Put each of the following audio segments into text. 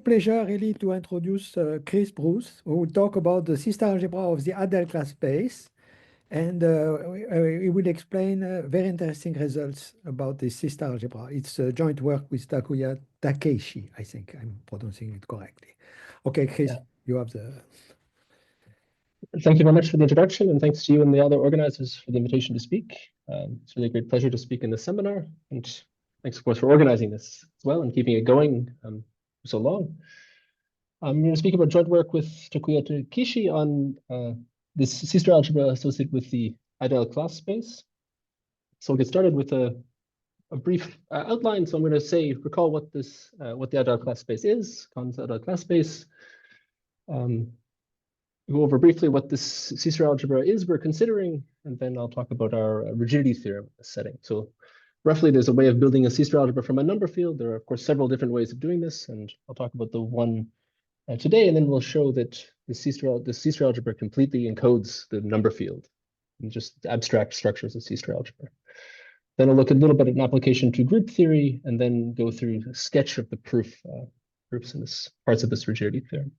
pleasure really to introduce Chris Bruce, who will talk about the C-star algebra of the adele class space. And he will explain very interesting results about the C-star algebra. It's a joint work with Takuya Takeishi, I think I'm pronouncing it correctly. Okay, Chris, you have the... Thank you very much for the introduction, and thanks to you and the other organizers for the invitation to speak. It's really a great pleasure to speak in this seminar, and thanks, of course, for organizing this as well and keeping it going for so long. I'm going to speak about joint work with Takuya Takeishi on this C-star algebra associated with the adele class space. So we'll get started with a brief outline. So I'm going to recall what the adele class space is, Kahn's adele class space. Go over briefly what this C-star algebra is we're considering, and then I'll talk about our rigidity theorem in this setting. So roughly, there's a way of building a C-star algebra from a number field. There are, of course, several different ways of doing this, and I'll talk about the one today, and then we'll show that the C-star algebra completely encodes the number field and just abstract structures of C-star algebra. Then I'll look a little bit at an application to group theory, and then go through a sketch of the proofs and parts of this rigidity theorem.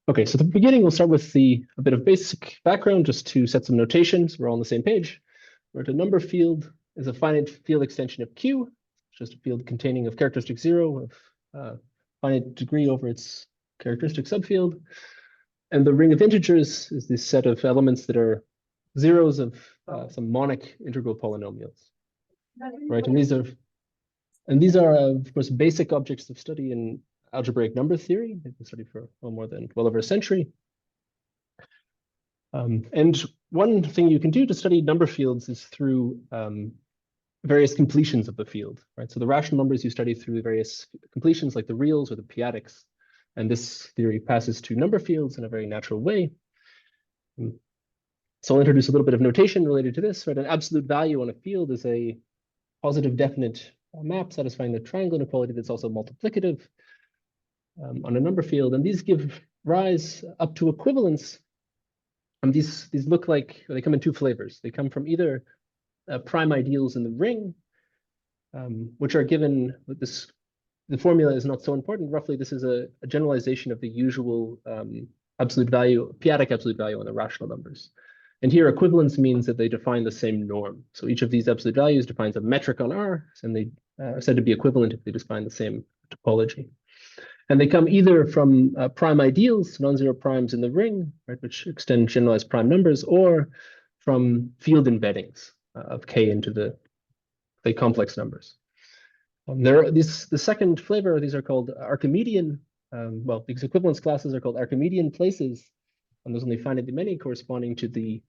Okay, so at the beginning, we'll start with a bit of basic background, just to set some notations. We're all on the same page. Where a number field is a finite field extension of Q, just a field containing of characteristic 0 of finite degree over its characteristic subfield. And the ring of integers is this set of elements that are zeros of some monic integral polynomials, right? And these are of course basic objects of study in algebraic number theory. They've been studied for well over a century. And one thing you can do to study number fields is through various completions of the field, right? So the rational numbers you study through various completions like the reals or the p-adics. And this theory passes to number fields in a very natural way. So I'll introduce a little bit of notation related to this, right? An absolute value on a field is a positive definite map satisfying the triangle inequality that's also multiplicative on a number field. And these give rise up to equivalence. And these look like, they come in two flavors. They come from either prime ideals in the ring, which are given with this. The formula is not so important. Roughly, this is a generalization of the usual absolute value, p-adic absolute value on the rational numbers. And here, equivalence means that they define the same norm. So each of these absolute values defines a metric on R, and they are said to be equivalent if they define the same topology. And they come either from prime ideals, non-zero primes in the ring, right, which extend generalized prime numbers, or from field embeddings of K into the complex numbers. The second flavor, these are called Archimedean. Well, these equivalence classes are called Archimedean places, and there's only finitely many corresponding to the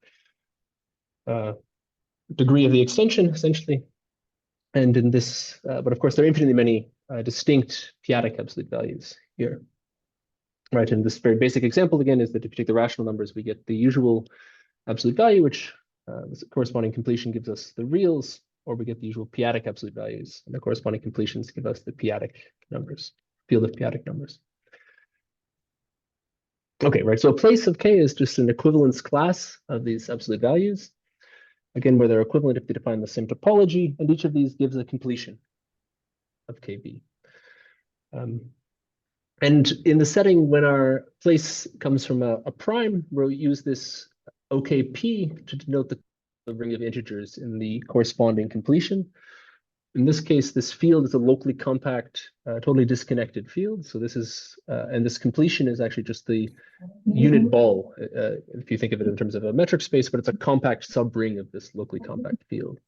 degree of the extension, essentially. And in this, but of course, there are infinitely many distinct p-adic absolute values here. Right, and this very basic example, again, is that if you take the rational numbers, we get the usual absolute value, which the corresponding completion gives us the reals, or we get the usual p-adic absolute values, and the corresponding completions give us the p-adic numbers, field of p-adic numbers. Okay, right, so a place of K is just an equivalence class of these absolute values. Again, where they're equivalent if they define the same topology, and each of these gives a completion of KB. And in the setting when our place comes from a prime, we'll use this OKP to denote the ring of integers in the corresponding completion. In this case, this field is a locally compact, totally disconnected field. So this is, and this completion is actually just the unit ball, if you think of it in terms of a metric space, but it's a compact subring of this locally compact field.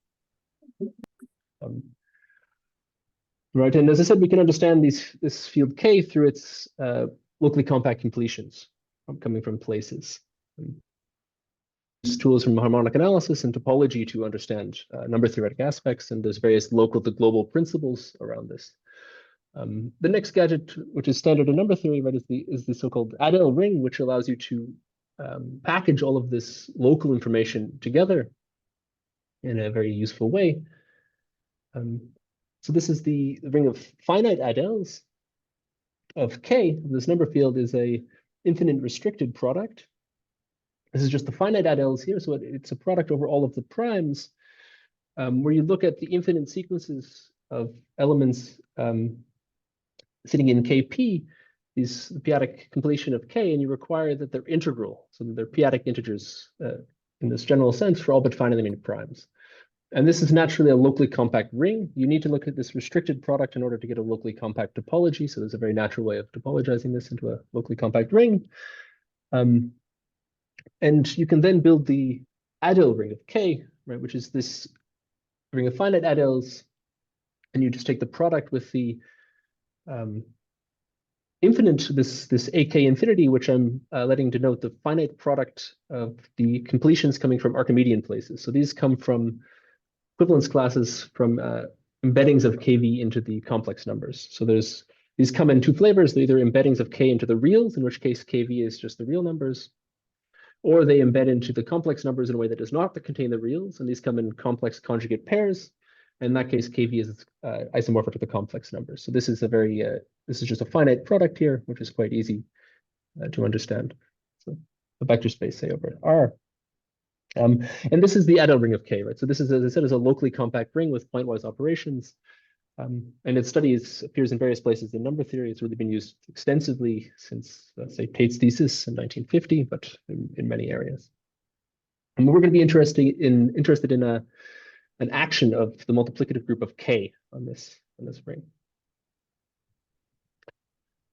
Right, and as I said, we can understand this field K through its locally compact completions coming from places. Use tools from harmonic analysis and topology to understand number theoretic aspects, and there's various local to global principles around this. The next gadget, which is standard in number theory, right, is the so-called adele ring, which allows you to package all of this local information together in a very useful way. So this is the ring of finite adeles of K. This number field is a infinite restricted product. This is just the finite adeles here, so it's a product over all of the primes, where you look at the infinite sequences of elements sitting in Kp, these p-adic completion of K, and you require that they're integral, so that they're p-adic integers in this general sense for all but finitely many primes. And this is naturally a locally compact ring. You need to look at this restricted product in order to get a locally compact topology. So there's a very natural way of topologizing this into a locally compact ring. And you can then build the adele ring of K, right, which is this ring of finite adeles. And you just take the product with the infinite, this AK infinity, which I'm letting denote the finite product of the completions coming from Archimedean places. So these come from equivalence classes from embeddings of KV into the complex numbers. So these come in two flavors. They're either embeddings of K into the reals, in which case KV is just the real numbers, or they embed into the complex numbers in a way that does not contain the reals, and these come in complex conjugate pairs. In that case, KV is isomorphic to the complex numbers. So this is a very this is just a finite product here, which is quite easy to understand. So the vector space, say, over R. And this is the adele ring of K, right? So this is, as I said, is a locally compact ring with pointwise operations. And its studies appears in various places in number theory. It's really been used extensively since, let's say, Tate's thesis in 1950, but in many areas. And we're going to be interested in an action of the multiplicative group of K on this ring.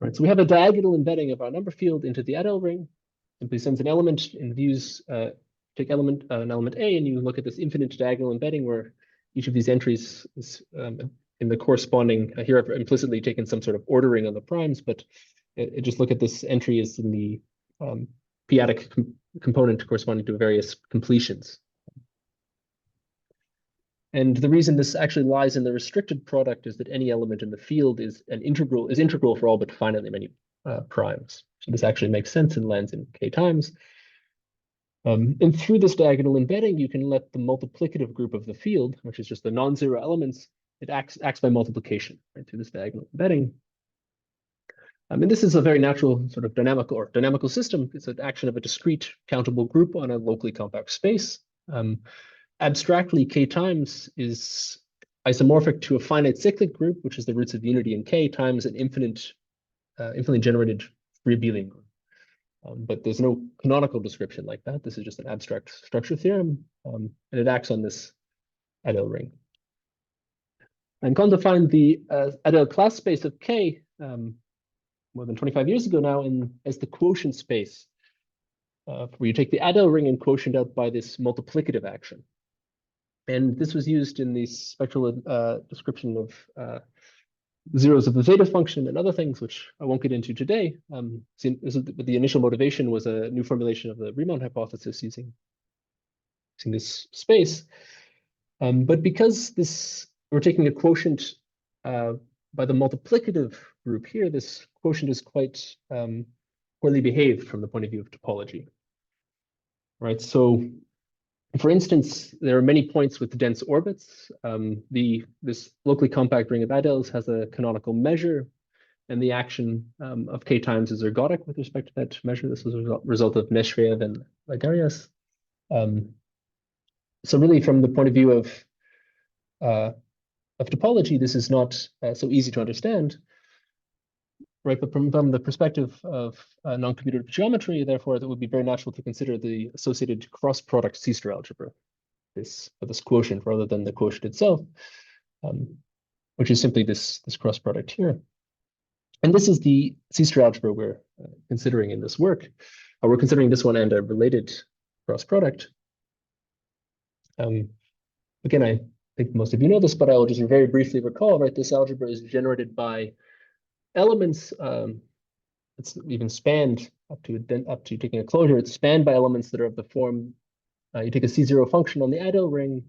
Right, so we have a diagonal embedding of our number field into the adele ring. Simply sends an element and views take an element A, and you look at this infinite diagonal embedding where each of these entries is in the corresponding, here I've implicitly taken some sort of ordering on the primes, but it just look at this entry as in the p-adic component corresponding to various completions. And the reason this actually lies in the restricted product is that any element in the field is integral for all but finitely many primes. So this actually makes sense and lands in K times. And through this diagonal embedding, you can let the multiplicative group of the field, which is just the non-zero elements, it acts by multiplication, right, through this diagonal embedding. And this is a very natural sort of dynamical system. It's an action of a discrete countable group on a locally compact space. Abstractly, K times is isomorphic to a finite cyclic group, which is the roots of unity in K times an infinitely generated free abelian group. But there's no canonical description like that. This is just an abstract structure theorem, and it acts on this adele ring. And Kohn defined the adele class space of K more than 25 years ago now as the quotient space, where you take the adele ring and quotient out by this multiplicative action. And this was used in the spectral description of zeros of the zeta function and other things, which I won't get into today. The initial motivation was a new formulation of the Riemann hypothesis using this space. But because we're taking a quotient by the multiplicative group here, this quotient is quite poorly behaved from the point of view of topology. Right, so for instance, there are many points with dense orbits. This locally compact ring of adeles has a canonical measure, and the action of K times is ergodic with respect to that measure. This was a result of Neshrev and Lagarius. So really, from the point of view of topology, this is not so easy to understand. Right, but from the perspective of non-commutative geometry, therefore, it would be very natural to consider the associated cross-product C-star algebra, this quotient rather than the quotient itself, which is simply this cross-product here. And this is the C-star algebra we're considering in this work. We're considering this one and a related cross-product. Again, I think most of you know this, but I will just very briefly recall, right, this algebra is generated by elements. It's even spanned up to taking a closure. It's spanned by elements that are of the form. You take a C0 function on the adele ring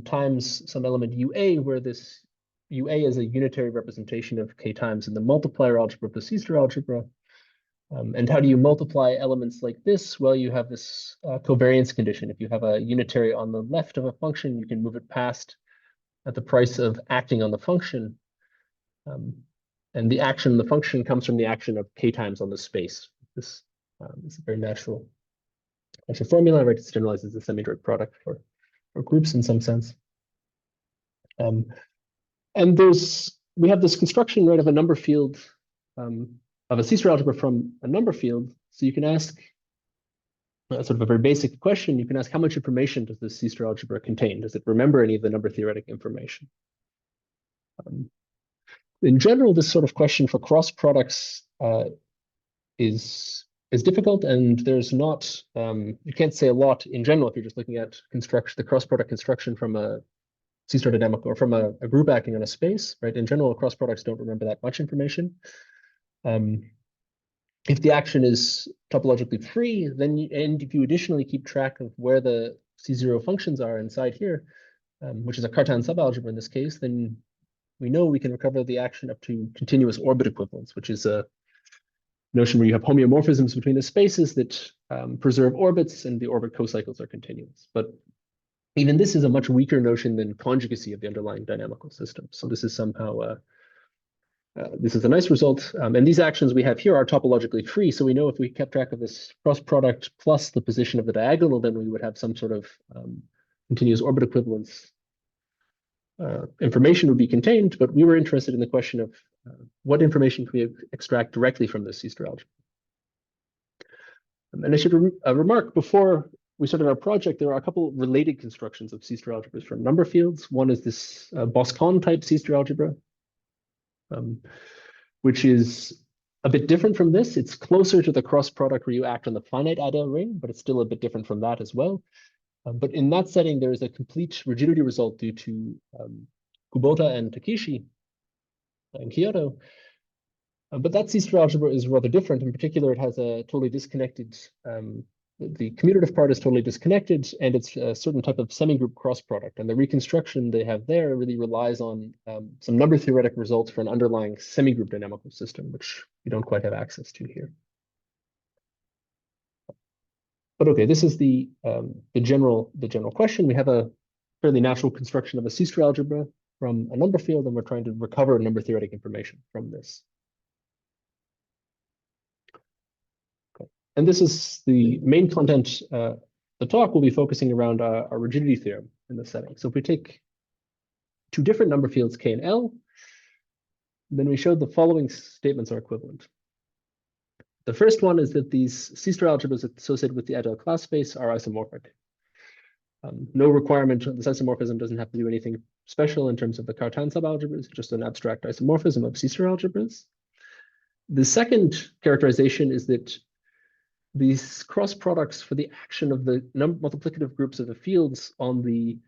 times some element UA, where this UA is a unitary representation of K times in the multiplier algebra of the C-star algebra. And how do you multiply elements like this? Well, you have this covariance condition. If you have a unitary on the left of a function, you can move it past at the price of acting on the function. And the action of the function comes from the action of K times on the space. This is a very natural formula, right? It generalizes the semi-direct product for groups in some sense. And there's we have this construction, right, of a number field, of a C-star algebra from a number field. So you can ask sort of a very basic question. You can ask, how much information does this C-star algebra contain? Does it remember any of the number theoretic information? In general, this sort of question for cross products is difficult, and there's not, you can't say a lot in general if you're just looking at construction, the cross product construction from a C-star dynamic or from a group acting on a space, right? In general, cross products don't remember that much information. If the action is topologically free, then and if you additionally keep track of where the C0 functions are inside here, which is a Cartan subalgebra in this case, then we know we can recover the action up to continuous orbit equivalence, which is a notion where you have homeomorphisms between the spaces that preserve orbits, and the orbit cocycles are continuous. But even this is a much weaker notion than conjugacy of the underlying dynamical system. So this is somehow this is a nice result. And these actions we have here are topologically free. So we know if we kept track of this cross product plus the position of the diagonal, then we would have some sort of continuous orbit equivalence information would be contained. But we were interested in the question of what information can we extract directly from this C-star algebra. And I should remark, before we started our project, there are a couple related constructions of C-star algebras from number fields. One is this Boscan type C-star algebra, which is a bit different from this. It's closer to the cross product where you act on the finite adele ring, but it's still a bit different from that as well. But in that setting, there is a complete rigidity result due to Kubota and Takeshi in Kyoto. But that C-star algebra is rather different. In particular, it has a totally disconnected, the commutative part is totally disconnected, and it's a certain type of semigroup cross product. And the reconstruction they have there really relies on some number theoretic results for an underlying semigroup dynamical system, which we don't quite have access to here. But okay, this is the general question. We have a fairly natural construction of a C-star algebra from a number field, and we're trying to recover number theoretic information from this. Okay. And this is the main content. The talk will be focusing around our rigidity theorem in this setting. So if we take two different number fields, K and L, then we showed the following statements are equivalent. The first one is that these C-star algebras associated with the adele class space are isomorphic. No requirement, this isomorphism doesn't have to do anything special in terms of the Cartan subalgebras, it's just an abstract isomorphism of C-star algebras. The second characterization is that these cross products for the action of the multiplicative groups of the fields on the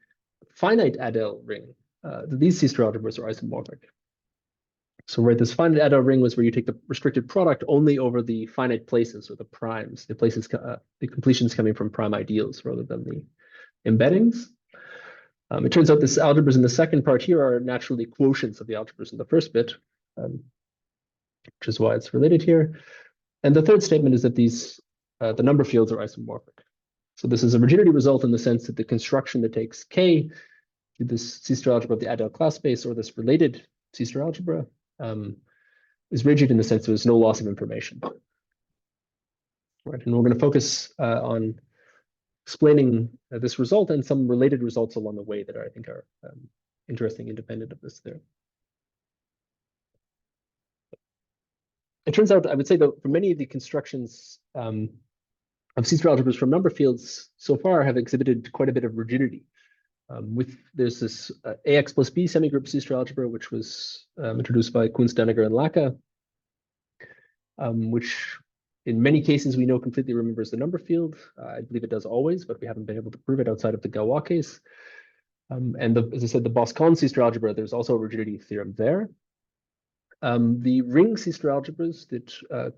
finite adele ring, these C-star algebras are isomorphic. So right, this finite adele ring was where you take the restricted product only over the finite places, or the primes, the places, the completions coming from prime ideals rather than the embeddings. It turns out this algebras in the second part here are naturally quotients of the algebras in the first bit, which is why it's related here. And the third statement is that these the number fields are isomorphic. So this is a rigidity result in the sense that the construction that takes K to this C-star algebra of the adele class space, or this related C-star algebra, is rigid in the sense there's no loss of information. Right, and we're going to focus on explaining this result and some related results along the way that I think are interesting, independent of this theorem. It turns out, I would say, that for many of the constructions of C-star algebras from number fields so far have exhibited quite a bit of rigidity. There's this AX plus B semigroup C-star algebra, which was introduced by Kunz, Daniger, and Lacka, which in many cases we know completely remembers the number field. I believe it does always, but we haven't been able to prove it outside of the Galois case. And as I said, the Boscan C-star algebra, there's also a rigidity theorem there. The ring C-star algebras that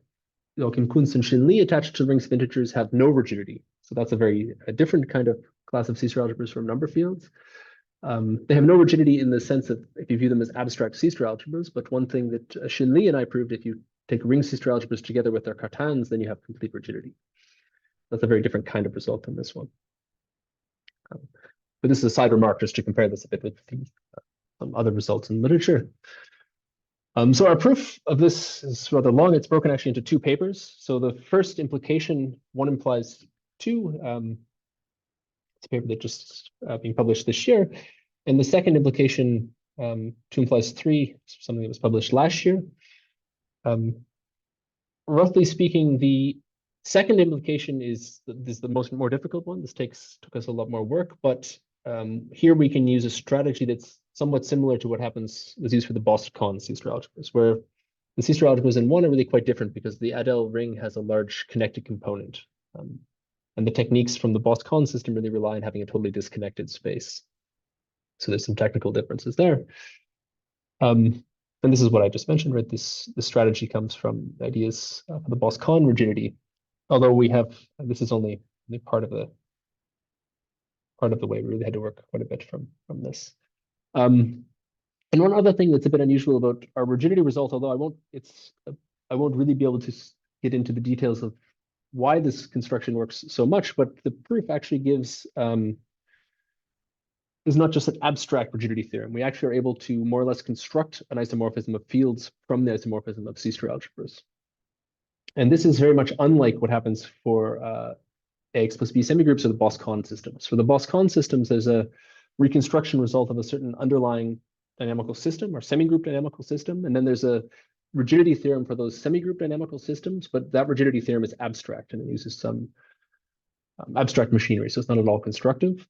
Joachim Kunz and Xin Li attached to rings of integers have no rigidity. So that's a different kind of class of C-star algebras from number fields. They have no rigidity in the sense that if you view them as abstract C-star algebras, but one thing that Xin Li and I proved, if you take ring C-star algebras together with their Cartans, then you have complete rigidity. That's a very different kind of result than this one. But this is a side remark just to compare this a bit with some other results in literature. So our proof of this is rather long. It's broken actually into two papers. So the first implication, one implies two. It's a paper that just being published this year. And the second implication 2 implies 3, something that was published last year. Roughly speaking, the second implication is the more difficult one. This took us a lot more work, but here we can use a strategy that's somewhat similar to what was used for the Boston C-star algebras, where the C-star algebras in one are really quite different because the adele ring has a large connected component. And the techniques from the Boston system really rely on having a totally disconnected space. So there's some technical differences there. And this is what I just mentioned, right? This strategy comes from ideas for the Boston rigidity. Although this is only part of the way we really had to work quite a bit from this. And one other thing that's a bit unusual about our rigidity result, although I won't really be able to get into the details of why this construction works so much, but the proof actually is not just an abstract rigidity theorem. We actually are able to more or less construct an isomorphism of fields from the isomorphism of C-star algebras. And this is very much unlike what happens for AX plus B semigroups or the Boston systems. For the Boston systems, there's a reconstruction result of a certain underlying dynamical system or semigroup dynamical system. And then there's a rigidity theorem for those semigroup dynamical systems, but that rigidity theorem is abstract and it uses some abstract machinery. So it's not at all constructive.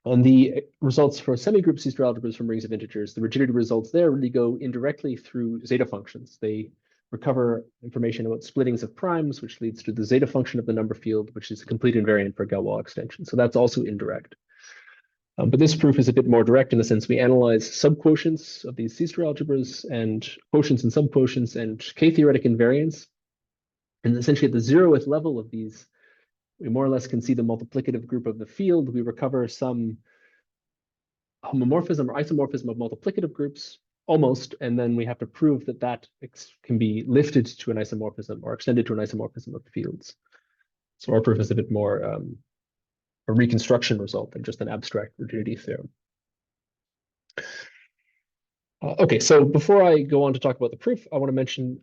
And the results for semigroup C-star algebras from rings of integers, the rigidity results there really go indirectly through zeta functions. They recover information about splittings of primes, which leads to the zeta function of the number field, which is a complete invariant for Galois extension. So that's also indirect. But this proof is a bit more direct in the sense we analyze subquotients of these C-star algebras and quotients and subquotients and K-theoretic invariants. And essentially at the zeroth level of these, we more or less can see the multiplicative group of the field. We recover some homomorphism or isomorphism of multiplicative groups, almost, and then we have to prove that that can be lifted to an isomorphism or extended to an isomorphism of fields. So our proof is a bit more a reconstruction result than just an abstract rigidity theorem. Okay, so before I go on to talk about the proof, I want to mention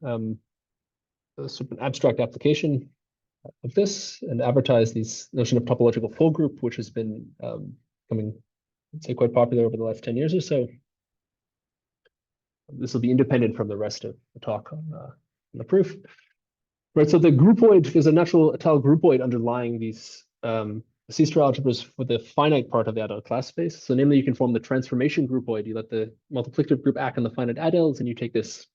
sort of an abstract application of this and advertise this notion of topological full group, which has been becoming, I'd say, quite popular over the last 10 years or so. This will be independent from the rest of the talk on the proof. Right, so the groupoid, there's a natural Adele groupoid underlying these C-star algebras for the finite part of the Adele class space. So namely, you can form the transformation groupoid. You let the multiplicative group act on the finite Adeles, and you take this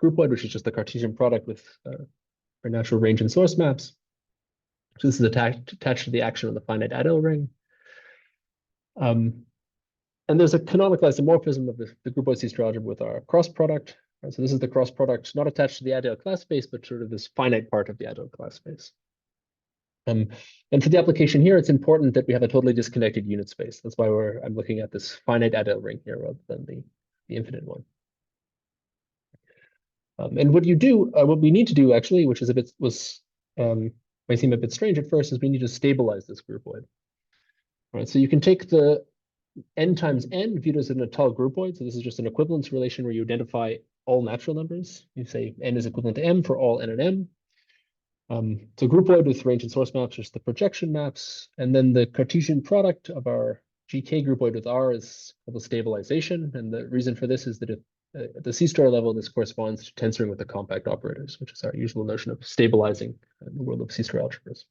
groupoid, which is just the Cartesian product with our natural range and source maps. So this is attached to the action of the finite Adele ring. And there's a canonical isomorphism of the groupoid C-star algebra with our cross product. Right? So this is the cross product not attached to the Adele class space, but sort of this finite part of the Adele class space. And for the application here, it's important that we have a totally disconnected unit space. That's why I'm looking at this finite Adele ring here rather than the infinite one. And what we need to do actually, which is might seem a bit strange at first, is we need to stabilize this groupoid. All right, so you can take the n times n viewed as an Adele groupoid. So this is just an equivalence relation where you identify all natural numbers. You say n is equivalent to m for all n and m. So groupoid with range and source maps is the projection maps, and then the Cartesian product of our GK groupoid with R is called the stabilization. And the reason for this is that if at the C-star level, this corresponds to tensoring with the compact operators, which is our usual notion of stabilizing in the world of C-star algebras.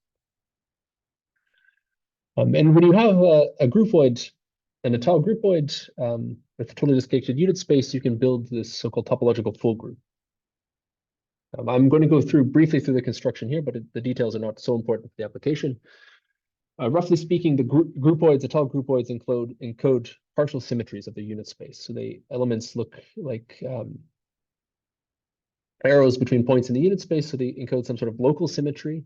And when you have a groupoid, an Adele groupoid with a totally disconnected unit space, you can build this so-called topological full group. I'm going to go briefly through the construction here, but the details are not so important for the application. Roughly speaking, the groupoids, Adele groupoids encode partial symmetries of the unit space. So the elements look like arrows between points in the unit space, so they encode some sort of local symmetry.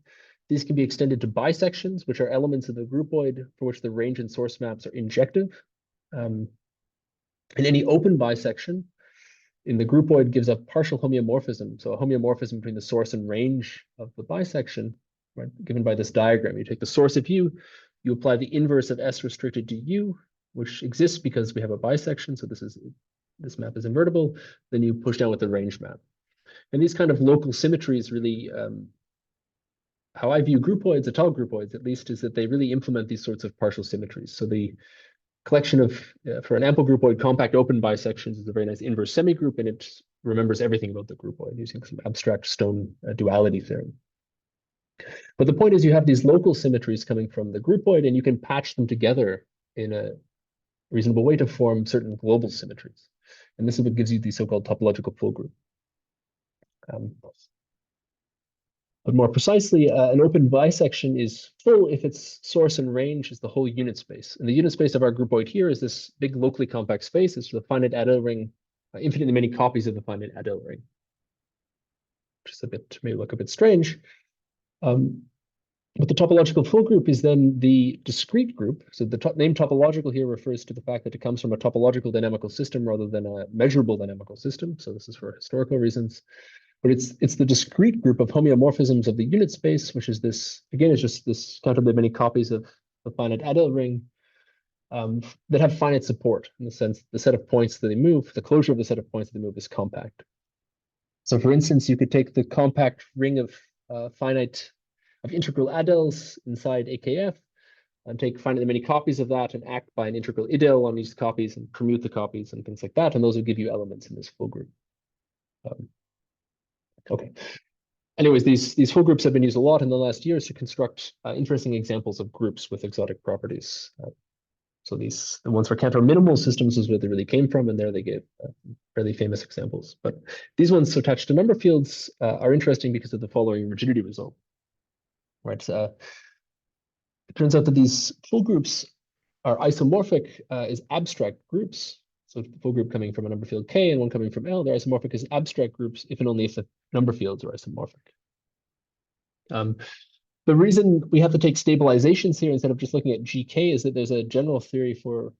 These can be extended to bisections, which are elements of the groupoid for which the range and source maps are injective. And any open bisection in the groupoid gives a partial homeomorphism. So a homeomorphism between the source and range of the bisection, right, given by this diagram. You take the source of U, you apply the inverse of S restricted to U, which exists because we have a bisection. So this map is invertible. Then you push down with the range map. And these kind of local symmetries really, how I view groupoids, Adele groupoids at least, is that they really implement these sorts of partial symmetries. So collection of, for an ample groupoid, compact open bisections is a very nice inverse semigroup, and it remembers everything about the groupoid using some abstract stone duality theorem. But the point is you have these local symmetries coming from the groupoid, and you can patch them together in a reasonable way to form certain global symmetries. And this is what gives you the so-called topological full group. But more precisely, an open bisection is full if its source and range is the whole unit space. And the unit space of our groupoid here is this big locally compact space. It's the finite adele ring, infinitely many copies of the finite adele ring, which is may look a bit strange. But the topological full group is then the discrete group. So the name topological here refers to the fact that it comes from a topological dynamical system rather than a measurable dynamical system. So this is for historical reasons. But it's the discrete group of homeomorphisms of the unit space, which is this, again, is just this countably many copies of the finite adele ring that have finite support in the sense the set of points that they move, the closure of the set of points that they move is compact. So for instance, you could take the compact ring of integral adeles inside AKF and take finitely many copies of that and act by an integral idel on these copies and permute the copies and things like that. And those would give you elements in this full group. Okay. Anyways, these full groups have been used a lot in the last years to construct interesting examples of groups with exotic properties. So the ones for Cantor minimal systems is where they really came from, and there they gave fairly famous examples. But these ones attached to number fields are interesting because of the following rigidity result. Right. It turns out that these full groups are isomorphic as abstract groups. So the full group coming from a number field K and one coming from L, they're isomorphic as abstract groups if and only if the number fields are isomorphic. The reason we have to take stabilizations here instead of just looking at GK is that there's a general theory for,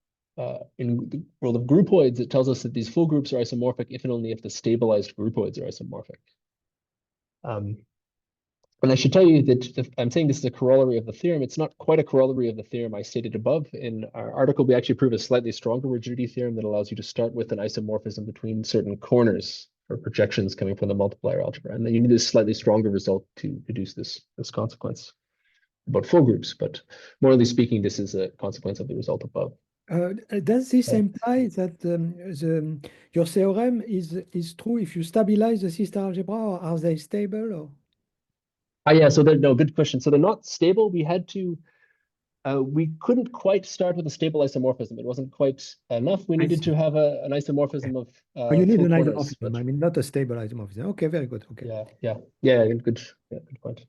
in the world of groupoids, it tells us that these full groups are isomorphic if and only if the stabilized groupoids are isomorphic. And I should tell you that I'm saying this is a corollary of the theorem. It's not quite a corollary of the theorem I stated above. In our article, we actually prove a slightly stronger rigidity theorem that allows you to start with an isomorphism between certain corners or projections coming from the multiplier algebra. And then you need a slightly stronger result to deduce this consequence about full groups. But morally speaking, this is a consequence of the result above. Does this imply that your theorem is true if you stabilize the system algebra, or are they stable? Or? Yeah, so no, good question. So they're not stable. We had to, we couldn't quite start with a stable isomorphism. It wasn't quite enough. We needed to have an isomorphism of you need full an corners, isomorphism. but I mean, not a stable isomorphism. Okay, very good. Okay. Yeah, good point.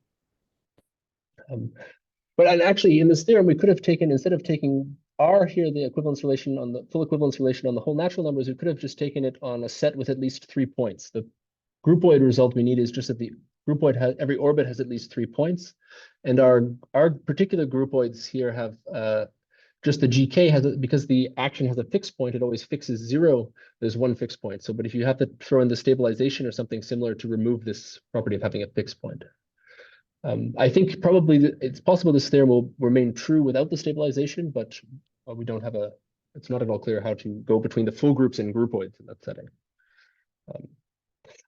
But actually, in this theorem, we could have taken, instead of taking R here, the equivalence relation on the full equivalence relation on the whole natural numbers, we could have just taken it on a set with at least 3 points. The groupoid result we need is just that the groupoid has, every orbit has at least 3 points. And our particular groupoids here have just the GK has, because the action has a fixed point, it always fixes 0. There's one fixed point. So, but if you have to throw in the stabilization or something similar to remove this property of having a fixed point. I think probably it's possible this theorem will remain true without the stabilization, but we don't have it's not at all clear how to go between the full groups and groupoids in that setting.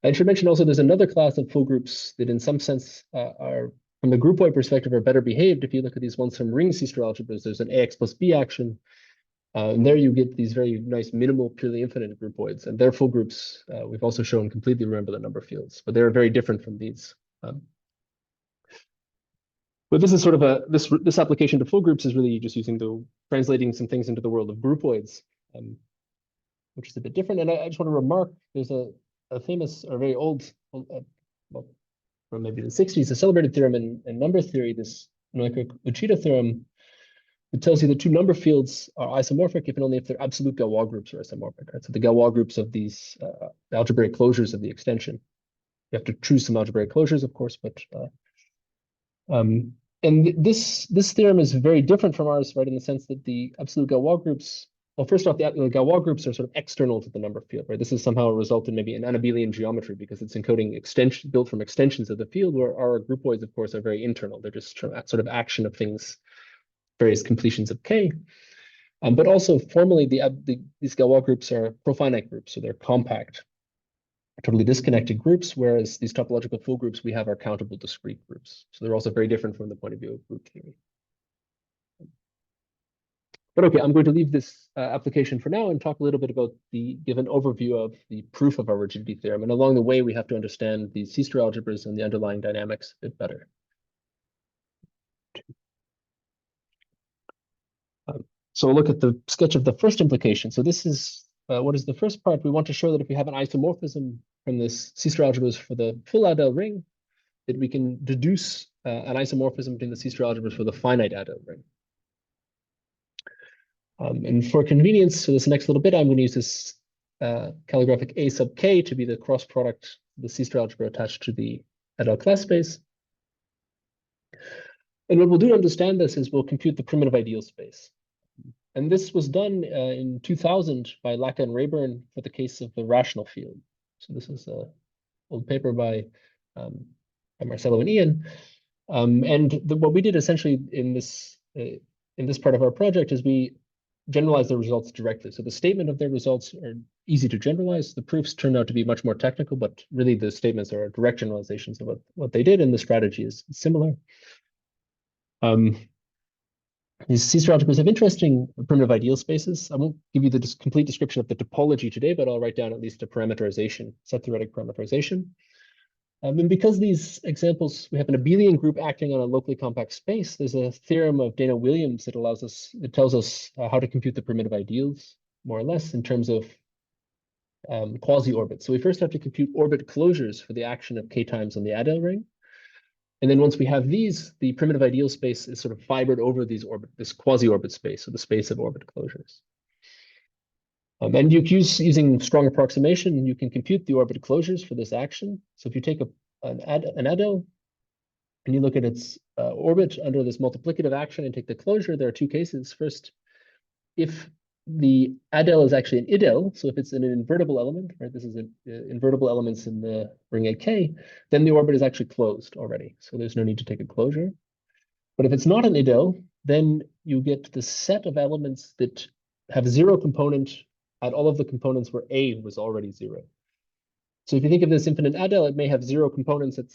I should mention also there's another class of full groups that in some sense are, from the groupoid perspective, are better behaved. If you look at these ones from ring C-star algebras, there's an AX plus B action. And there you get these very nice minimal purely infinite groupoids, and their full groups we've also shown completely remember the number fields, but they're very different from these. But this is sort of this application to full groups is really just using translating some things into the world of groupoids, which is a bit different. And I just want to remark, there's a famous or very old, well, from maybe the 60s, a celebrated theorem in number theory, this Noncommutative theorem, it tells you that two number fields are isomorphic if and only if their absolute Galois groups are isomorphic. Right? So the Galois groups of these algebraic closures of the extension. You have to choose some algebraic closures, of course, but and this theorem is very different from ours, right, in the sense that the absolute Galois groups, well, first off, the Galois groups are sort of external to the number field, right? This is somehow a result in maybe an abelian geometry because it's encoding built from extensions of the field, where our groupoids, of course, are very internal. They're just sort of action of things, various completions of K. But also formally, these Galois groups are profinite groups, so they're compact, totally disconnected groups, whereas these topological full groups we have are countable discrete groups. So they're also very different from the point of view of group theory. But okay, I'm going to leave this application for now and talk a little bit about give an overview of the proof of our rigidity theorem. And along the way, we have to understand the C-star algebras and the underlying dynamics a bit better. So we'll look at the sketch of the first implication. So this is what is the first part? We want to show that if we have an isomorphism from this C-star algebras for the full adele ring, that we can deduce an isomorphism between the C-star algebras for the finite adele ring. And for convenience, for this next little bit, I'm going to use this calligraphic A sub k to be the cross product, the C-star algebra attached to the adele class space. And what we'll do to understand this is we'll compute the primitive ideal space. And this was done in 2000 by Lacka and Rayburn for the case of the rational field. So this is an old paper by Marcelo and Ian. What we did essentially in this part of our project is we generalize the results directly. So the statement of their results are easy to generalize. The proofs turned out to be much more technical, but really the statements are direct generalizations of what they did, and the strategy is similar. These C-star algebras have interesting primitive ideal spaces. I won't give you the complete description of the topology today, but I'll write down at least a parameterization, set theoretic parameterization. And because these examples, we have an abelian group acting on a locally compact space, there's a theorem of Dana-Williams that tells us how to compute the primitive ideals, more or less, in terms of quasi-orbits. So we first have to compute orbit closures for the action of k times on the adele ring. And then once we have these, the primitive ideal space is sort of fibered over this quasi-orbit space, so the space of orbit closures. And using strong approximation, you can compute the orbit closures for this action. So if you take an adele and you look at its orbit under this multiplicative action and take the closure, there are two cases. First, if the adele is actually an idel, so if it's an invertible element, right? This is invertible elements in the ring AK, then the orbit is actually closed already. So there's no need to take a closure. But if it's not an idel, then you get the set of elements that have zero component at all of the components where A was already zero. So if you think of this infinite adele, it may have zero components at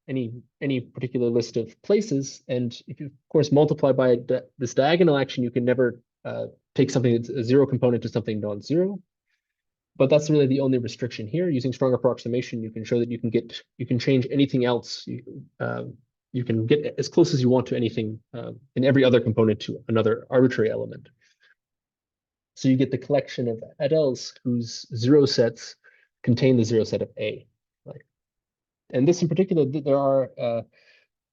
any particular list of places. And if you, of course, multiply by this diagonal action, you can never take something that's a zero component to something non-zero. But that's really the only restriction here. Using strong approximation, you can show that you can change anything else. You can get as close as you want to anything in every other component to another arbitrary element. So you get the collection of adeles whose zero sets contain the zero set of A. Right? And this in particular, there are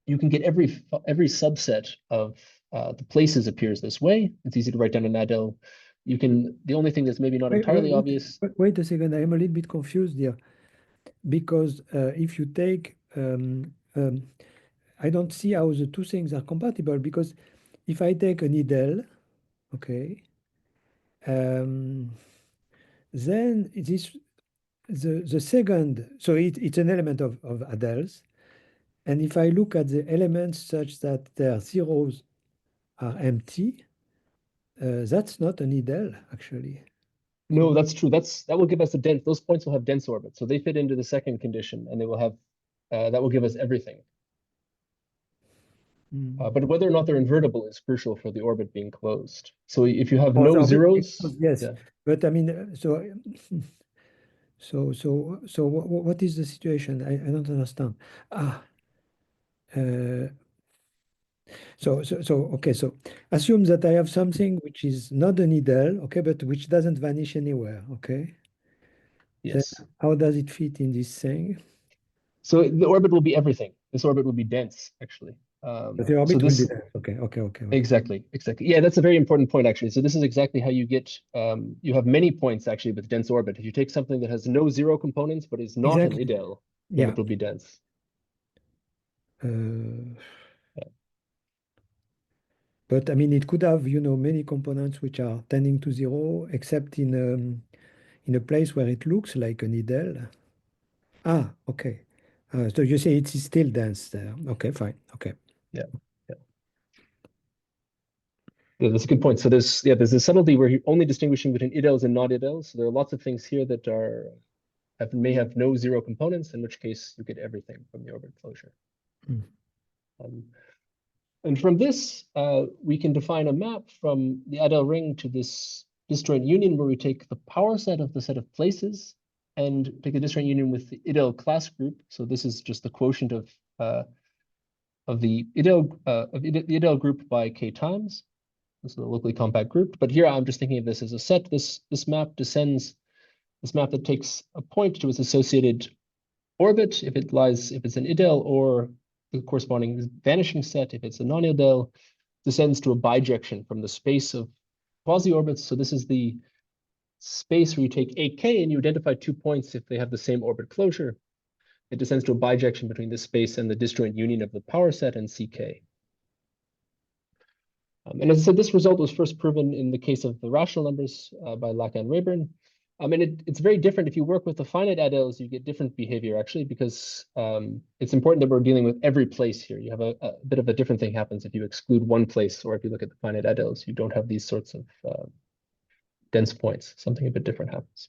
you can get every subset of the places appears this way. It's easy to write down an adele. The only thing that's maybe not entirely obvious. Wait a second, I am a little bit confused here. Because if you take, I don't see how the two things are compatible, because if I take an idel, okay, then the second, so it's an element of adeles. And if I look at the elements such that their zeros are empty, that's not an idel, actually. No, that's true. That will give us a dense. Those points will have dense orbits, so they fit into the second condition, and they will have that will give us everything. But whether or not they're invertible is crucial for the orbit being closed. So if you have no zeros, yes. yeah. But I mean, so what is the situation? I don't understand. Okay, so assume that I have something which is not a needle, okay, but which doesn't vanish anywhere, okay? Then Yes. how does it fit in this thing? So the orbit will be everything. This orbit will be dense, actually. The orbit will be there. Okay. Exactly. Yeah, that's a very important point, actually. So this is exactly how you get, you have many points, actually, with dense orbit. If you take something that has no zero components, but is not an Exactly. idel, the Yeah. orbit will be dense. Yeah. But I mean, it could have, many components which are tending to zero, except in a place where it looks like a needle. Okay. So you say it's still dense there. Okay, fine. Okay. Yeah. Yeah, that's a good point. So there's a subtlety where you're only distinguishing between idels and not idels. So there are lots of things here that may have no zero components, in which case you get everything from the orbit closure. Mm. And from this, we can define a map from the adele ring to this disjoint union where we take the power set of the set of places and take a disjoint union with the adele class group. So this is just the quotient of the adele group by k times. This is a locally compact group. But here I'm just thinking of this as a set. This map descends, this map that takes a point to its associated orbit if it's an adele, or the corresponding vanishing set if it's a non-adele, descends to a bijection from the space of quasi-orbits. So this is the space where you take AK and you identify 2 points if they have the same orbit closure. It descends to a bijection between this space and the disjoint union of the power set and CK. And as I said, this result was first proven in the case of the rational numbers by Lacan and Rayburn. And it's very different. If you work with the finite adeles, you get different behavior, actually, because it's important that we're dealing with every place here. You have a bit of a different thing happens if you exclude one place, or if you look at the finite adeles, you don't have these sorts of dense points. Something a bit different happens.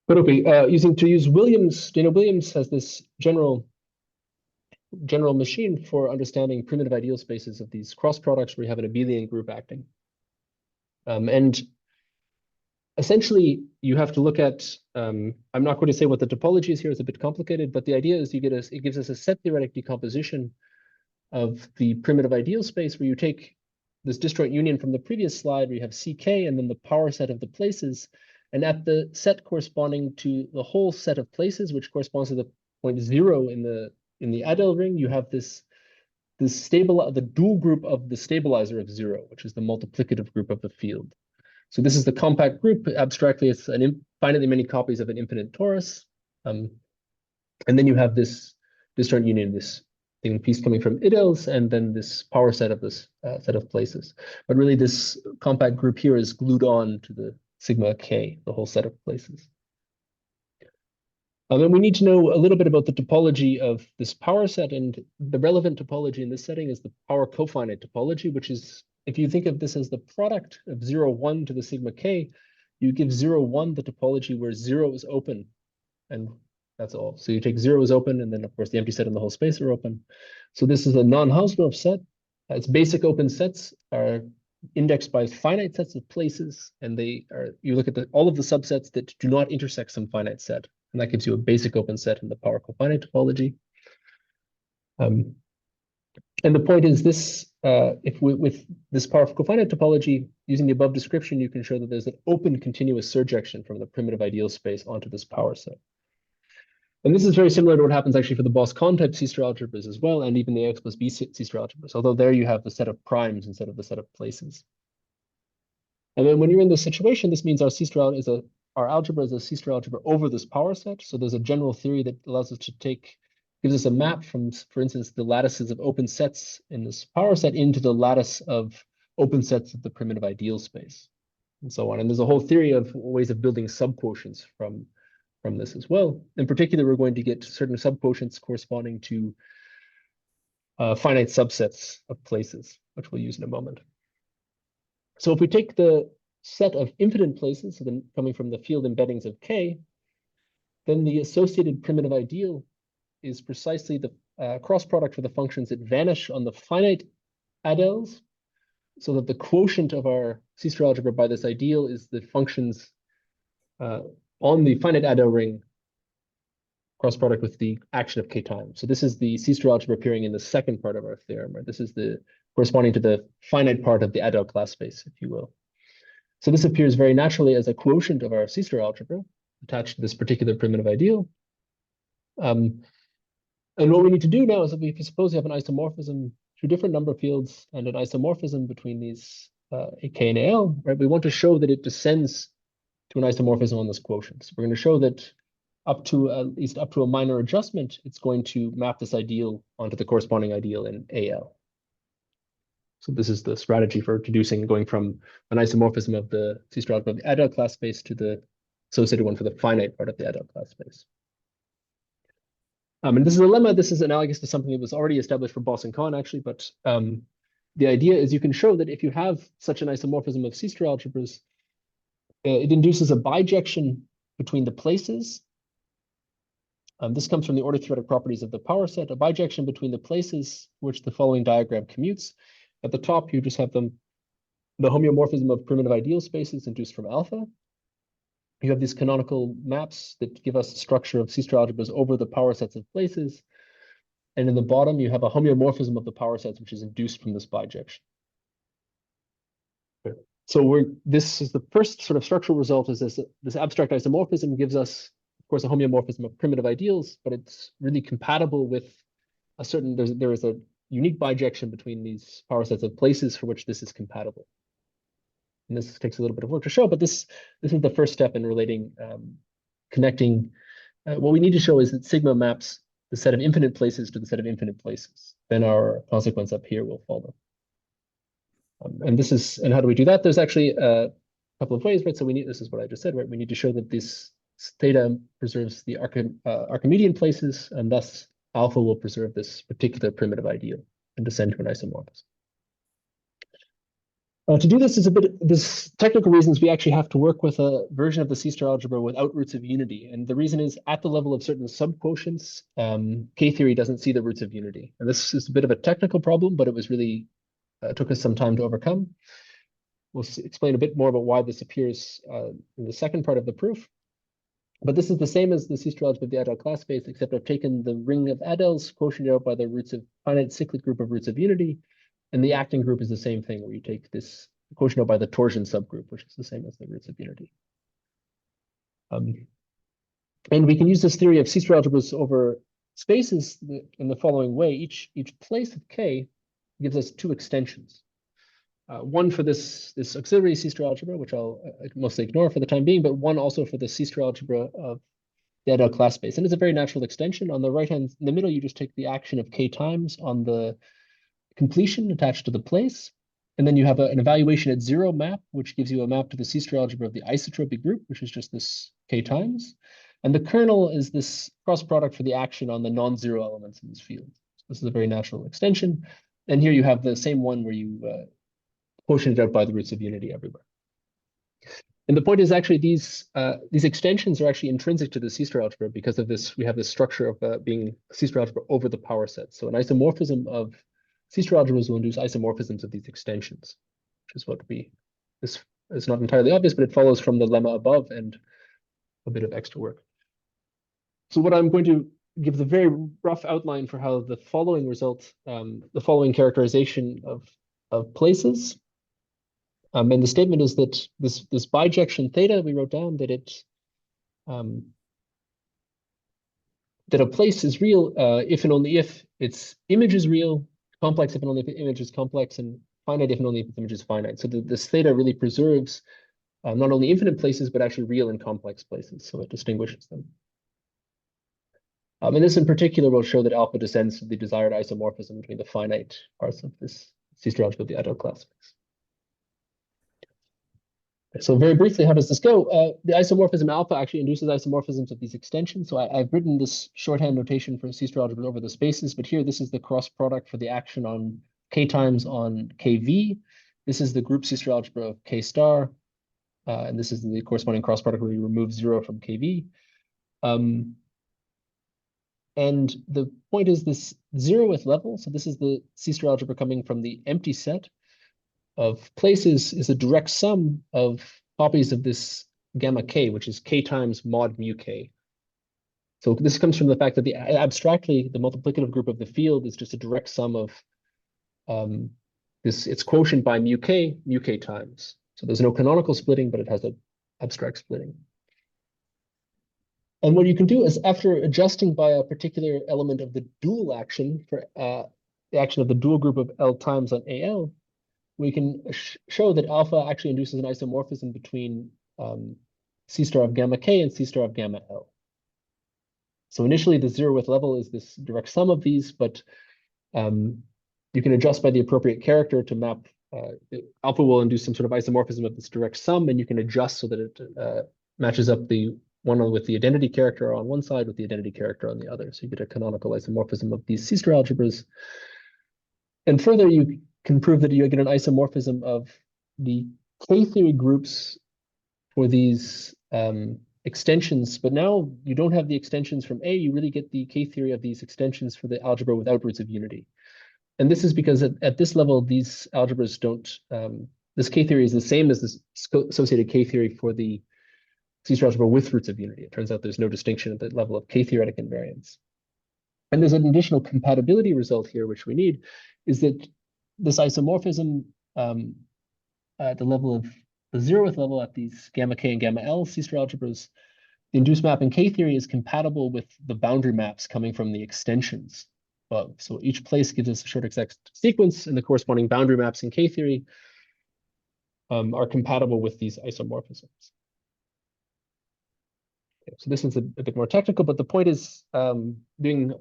But okay, to use Williams, Daniel Williams has this general machine for understanding primitive ideal spaces of these cross products where you have an abelian group acting. And essentially, you have to look at, I'm not going to say what the topology is here, it's a bit complicated, but the idea is it gives us a set theoretic decomposition of the primitive ideal space where you take this disjoint union from the previous slide where you have CK and then the power set of the places, and at the set corresponding to the whole set of places, which corresponds to the point 0 in the adele ring, you have the dual group of the stabilizer of 0, which is the multiplicative group of the field. So this is the compact group. Abstractly, it's finitely many copies of an infinite torus. And then you have this disjoint union, this thing piece coming from adeles, and then this power set of this set of places. But really, this compact group here is glued on to the sigma k, the whole set of places. And we need to know a little bit about the topology of this power set, and the relevant topology in this setting is the power cofinite topology, which is, if you think of this as the product of 0, 1 to the sigma k, you give 0, 1 the topology where 0 is open, and that's all. So you take 0 is open, and then of course the empty set and the whole space are open. So this is a non-Hausdorff set. Its basic open sets are indexed by finite sets of places, and you look at all of the subsets that do not intersect some finite set, and that gives you a basic open set in the power cofinite topology. And the point is this, with this power cofinite topology, using the above description, you can show that there's an open continuous surjection from the primitive ideal space onto this power set. And this is very similar to what happens actually for the Boscan type C-star algebras as well, and even the X plus B C-star algebras, although there you have the set of primes instead of the set of places. And then when you're in this situation, this means our algebra is a C-star algebra over this power set. So there's a general theory that allows us to gives us a map from, for instance, the lattices of open sets in this power set into the lattice of open sets of the primitive ideal space, and so on. And there's a whole theory of ways of building subquotients from this as well. In particular, we're going to get certain subquotients corresponding to finite subsets of places, which we'll use in a moment. So if we take the set of infinite places, so then coming from the field embeddings of K, then the associated primitive ideal is precisely the cross product for the functions that vanish on the finite adeles, so that the quotient of our C-star algebra by this ideal is the functions on the finite adele ring cross product with the action of k times. So this is the C-star algebra appearing in the second part of our theorem, right? This is the corresponding to the finite part of the adele class space, if you will. So this appears very naturally as a quotient of our C-star algebra attached to this particular primitive ideal. And what we need to do now is, if we suppose we have an isomorphism through different number fields and an isomorphism between these AK and AL, right? We want to show that it descends to an isomorphism on this quotient. So we're going to show that at least up to a minor adjustment, it's going to map this ideal onto the corresponding ideal in AL. So this is the strategy for going from an isomorphism of the C-star algebra of the adele class space to the associated one for the finite part of the adele class space. And this is a lemma. This is analogous to something that was already established for Boss and Kahn, actually. But the idea is you can show that if you have such an isomorphism of C-star algebras, it induces a bijection between the places This comes from the order theoretic properties of the power set, a bijection between the places which the following diagram commutes. At the top, you just have the homeomorphism of primitive ideal spaces induced from alpha. You have these canonical maps that give us the structure of C-star algebras over the power sets of places. And in the bottom, you have a homeomorphism of the power sets, which is induced from this bijection. So this is the first sort of structural result is this abstract isomorphism gives us, of course, a homeomorphism of primitive ideals, but it's really compatible with a certain, there is a unique bijection between these power sets of places for which this is compatible. And this takes a little bit of work to show, but this is the first step in relating, connecting. What we need to show is that sigma maps the set of infinite places to the set of infinite places. Then our consequence up here will follow. And how do we do that? There's actually a couple of ways, right? So this is what I just said, right? We need to show that this theta preserves the Archimedean places, and thus alpha will preserve this particular primitive ideal and descend to an isomorphism. To do this there's technical reasons we actually have to work with a version of the C-star algebra without roots of unity. And the reason is at the level of certain subquotients, K-theory doesn't see the roots of unity. And this is a bit of a technical problem, but it was really, took us some time to overcome. We'll explain a bit more about why this appears in the second part of the proof. But this is the same as the C-star algebra of the adele class space, except I've taken the ring of adels, quotiented out by the roots of finite cyclic group of roots of unity. And the acting group is the same thing, where you take this quotient out by the torsion subgroup, which is the same as the roots of unity. And we can use this theory of C-star algebras over spaces in the following way. Each place of K gives us two extensions. One for this auxiliary C-star algebra, which I'll mostly ignore for the time being, but one also for the C-star algebra of the adele class space. And it's a very natural extension. On the right hand, in the middle, you just take the action of K times on the completion attached to the place. And then you have an evaluation at zero map, which gives you a map to the C-star algebra of the isotropy group, which is just this K times. And the kernel is this cross product for the action on the non-zero elements in this field. So this is a very natural extension. And here you have the same one where you quotiented out by the roots of unity everywhere. And the point is actually these extensions are actually intrinsic to the C-star algebra because of this. We have this structure of being C-star algebra over the power set. So an isomorphism of C-star algebras will induce isomorphisms of these extensions, which is what this is not entirely obvious, but it follows from the lemma above and a bit of extra work. So what I'm going to give the very rough outline for how the following result, the following characterization of places. And the statement is that this bijection theta, we wrote down that that a place is real if and only if its image is real, complex if and only if the image is complex, and finite if and only if its image is finite. So this theta really preserves not only infinite places, but actually real and complex places. So it distinguishes them. And this in particular will show that alpha descends to the desired isomorphism between the finite parts of this C-star algebra of the adele class space. So very briefly, how does this go? The isomorphism alpha actually induces isomorphisms of these extensions. So I've written this shorthand notation for C-star algebra over the spaces, but here this is the cross product for the action on K times on KV. This is the group C-star algebra of K star. And this is the corresponding cross product where we remove 0 from KV. And the point is this 0th level. So this is the C-star algebra coming from the empty set of places is a direct sum of copies of this gamma K, which is K times mod mu K. So this comes from the fact that abstractly, the multiplicative group of the field is just a direct sum of its quotient by mu K times. So there's no canonical splitting, but it has an abstract splitting. And what you can do is after adjusting by a particular element of the dual action for the action of the dual group of L times on AL, we can show that alpha actually induces an isomorphism between C star of gamma K and C star of gamma L. So initially the 0th level is this direct sum of these, but you can adjust by the appropriate character to map, alpha will induce some sort of isomorphism of this direct sum, and you can adjust so that it matches up the one with the identity character on one side with the identity character on the other. So you get a canonical isomorphism of these C star algebras. And further, you can prove that you get an isomorphism of the K-theory groups for these extensions, but now you don't have the extensions from A, you really get the K-theory of these extensions for the algebra without roots of unity. And this is because at this level, these algebras don't, this K-theory is the same as this associated K-theory for the C-star algebra with roots of unity. It turns out there's no distinction at the level of K-theoretic invariance. And there's an additional compatibility result here, which we need, is that this isomorphism at the level of the zeroth level at these gamma K and gamma L C-star algebras, the induced mapping K-theory is compatible with the boundary maps coming from the extensions above. So each place gives us a short exact sequence, and the corresponding boundary maps in K-theory are compatible with these isomorphisms. Okay, so this is a bit more technical, but the point is, doing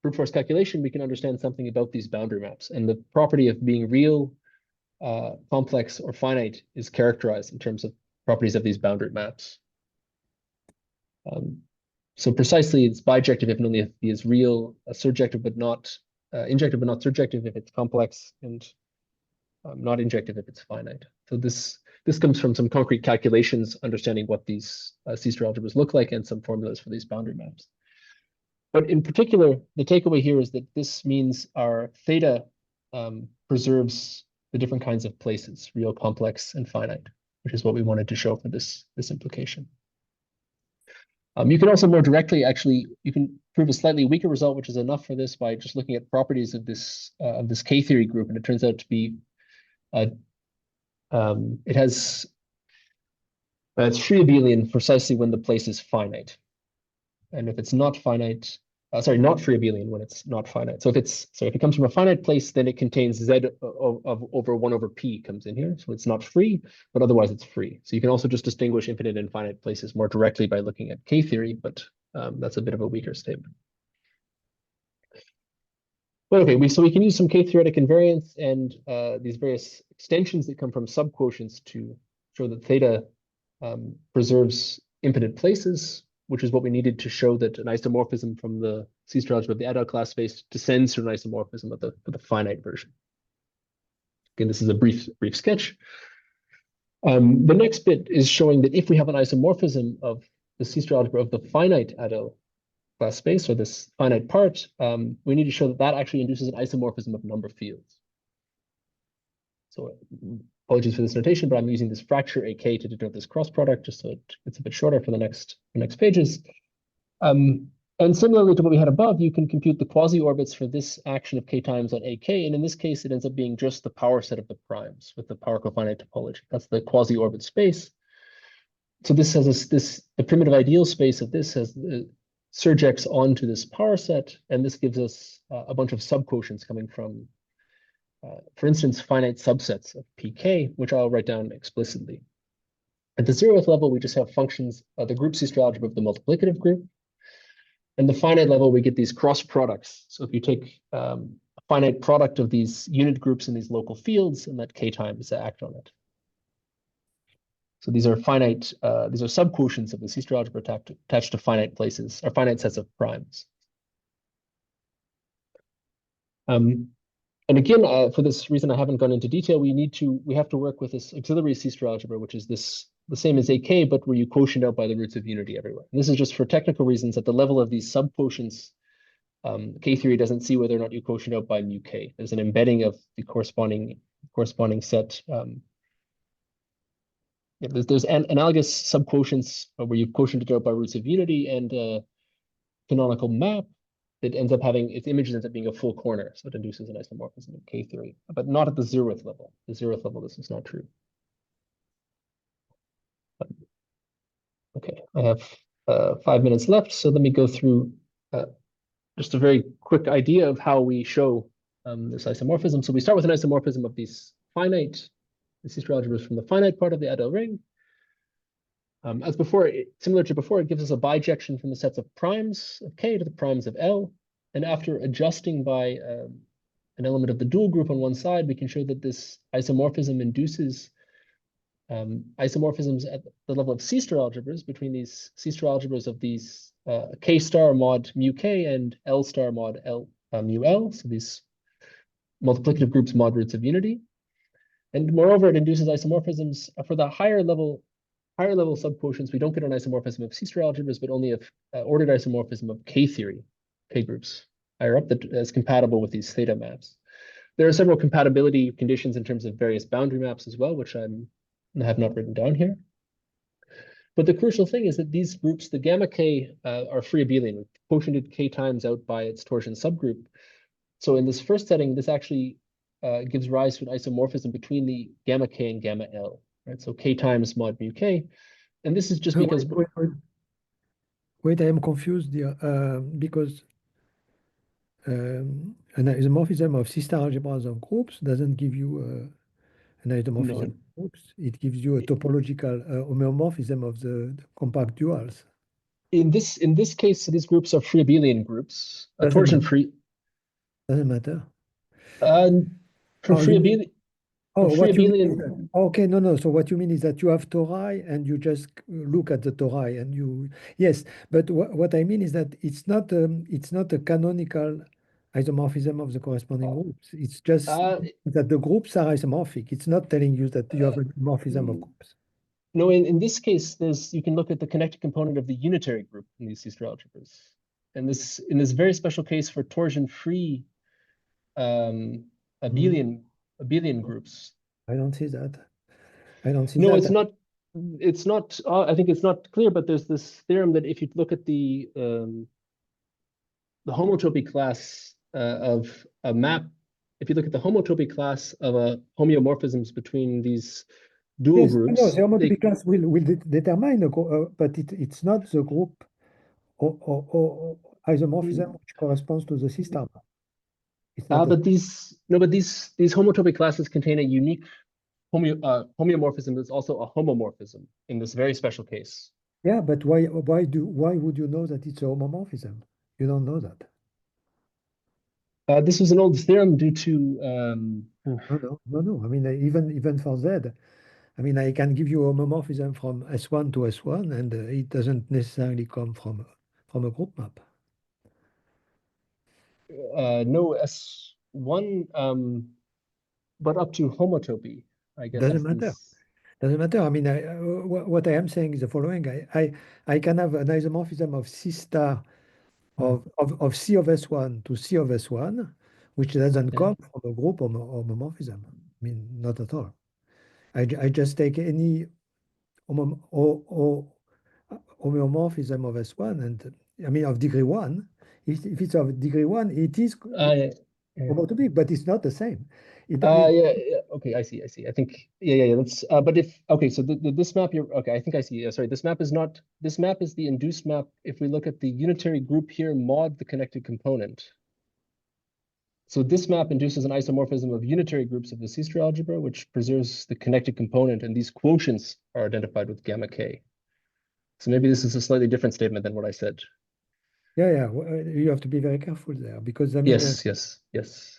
brute force calculation, we can understand something about these boundary maps, and the property of being real, complex, or finite is characterized in terms of properties of these boundary maps. So precisely, it's bijective if and only if it is real, surjective but not injective but not surjective if it's complex, and not injective if it's finite. So this comes from some concrete calculations, understanding what these C-star algebras look like, and some formulas for these boundary maps. But in particular, the takeaway here is that this means our theta preserves the different kinds of places, real, complex, and finite, which is what we wanted to show for this implication. You can also more directly, actually, you can prove a slightly weaker result, which is enough for this, by just looking at properties of this K-theory group, and it turns out to be it's free abelian precisely when the place is finite, and if it's not finite, not free abelian when it's not finite. So if it comes from a finite place, then it contains z of over 1 over p comes in here, so it's not free, but otherwise it's free. So you can also just distinguish infinite and finite places more directly by looking at K-theory, but that's a bit of a weaker statement. But okay, so we can use some K-theoretic invariance and these various extensions that come from subquotients to show that theta preserves infinite places, which is what we needed to show that an isomorphism from the C-star algebra of the adele class space descends to an isomorphism for the finite version. Again, this is a brief sketch. The next bit is showing that if we have an isomorphism of the C-star algebra of the finite adele class space, or this finite part, we need to show that that actually induces an isomorphism of number fields. So apologies for this notation, but I'm using this fracture AK to denote this cross product, just so it's a bit shorter for the next pages. And similarly to what we had above, you can compute the quasi-orbits for this action of K times on AK, and in this case, it ends up being just the power set of the primes with the power cofinite topology. That's the quasi-orbit space. So this has the primitive ideal space of this has surjects onto this power set, and this gives us a bunch of subquotients coming from, for instance, finite subsets of pk, which I'll write down explicitly. At the zeroth level, we just have functions, the group C-star algebra of the multiplicative group. And the finite level, we get these cross products. So if you take a finite product of these unit groups in these local fields, and let k times act on it. So these are finite, these are subquotients of the C-star algebra attached to finite places, or finite sets of primes. And again, for this reason, I haven't gone into detail. We have to work with this auxiliary C-star algebra, which is the same as AK, but where you quotient out by the roots of unity everywhere. And this is just for technical reasons. At the level of these subquotients, K-theory doesn't see whether or not you quotient out by mu k. There's an embedding of the corresponding set. There's analogous subquotients where you quotient it out by roots of unity, and a canonical map that ends up having its image ends up being a full corner, so it induces an isomorphism in K-theory, but not at the zeroth level. The zeroth level, this is not true. Okay, I have 5 minutes left, so let me go through just a very quick idea of how we show this isomorphism. So we start with an isomorphism of these finite, the C-star algebras from the finite part of the adele ring. As before, similar to before, it gives us a bijection from the sets of primes of K to the primes of L. And after adjusting by an element of the dual group on one side, we can show that this isomorphism induces isomorphisms at the level of C-star algebras between these C-star algebras of these K star mod mu K and L star mod L mu L. So these multiplicative groups mod roots of unity. And moreover, it induces isomorphisms for the higher higher level subquotients, we don't get an isomorphism of C-star algebras, but only of ordered isomorphism of K theory, K groups higher up that is compatible with these theta maps. There are several compatibility conditions in terms of various boundary maps as well, which I have not written down here. But the crucial thing is that these groups, the gamma K, are free abelian, quotiented K times out by its torsion subgroup. So in this first setting, this actually gives rise to an isomorphism between the gamma K and gamma L, right? So K times mod mu K. And this is just because Wait, I am confused here because an isomorphism of C-star algebras of groups doesn't give you an isomorphism no, of groups. It gives you a topological homeomorphism of the compact duals. in this case, these groups are free abelian groups, a Doesn't torsion matter. free. Doesn't matter. Uh, for Oh, you free mean, abelian, for oh, free what you mean is that, abelian, okay, no. So what you mean is that you have tori and you just look at the tori and you, yes, but what I mean is that it's not a canonical isomorphism of the corresponding groups. It's just uh, that the groups are isomorphic. It's not telling you that you have a morphism of groups. no, in this case, there's you can look at the connected component of the unitary group in these C-star algebras. And this in this very special case for torsion-free um, Mm, abelian abelian groups. I don't see that. I don't see No, that. it's not. It's not. I think it's not clear, but there's this theorem that if you look at the homotopy class of a map, if you look at the homotopy class of a homeomorphisms between these dual Yes, no, groups, the homotopy they class will determine, but it's not the group or isomorphism which corresponds to the system. It's not a, but these no, but these homotopy classes contain a unique homeomorphism that's also a homomorphism in this very special case. yeah, but why would you know that it's a homomorphism? You don't know that. This was an old theorem due to No. I mean, even for Z, I mean, I can give you a homomorphism from S1 to S1, and it doesn't necessarily come from a group map. no S1, but up to homotopy, I guess Doesn't is matter. this. Doesn't matter. I mean, what I am saying is the following. I can have an isomorphism of C star of C of S1 to C of S1, which doesn't Okay. come from a group homomorphism. I mean, not at all. I just take any homeomorphism of S1 and I mean of degree 1. If it's of degree 1, it is Yeah. Yeah. homotopy, but it's not the same. It Yeah. Okay, I see. I think yeah. That's but if okay, so this map you're okay. I think I see. Sorry, this map is not. This map is the induced map. If we look at the unitary group here, mod the connected component. So this map induces an isomorphism of unitary groups of the C-star algebra, which preserves the connected component, and these quotients are identified with gamma k. So maybe this is a slightly different statement than what I said. yeah. You have to be very careful there because I mean, Yes.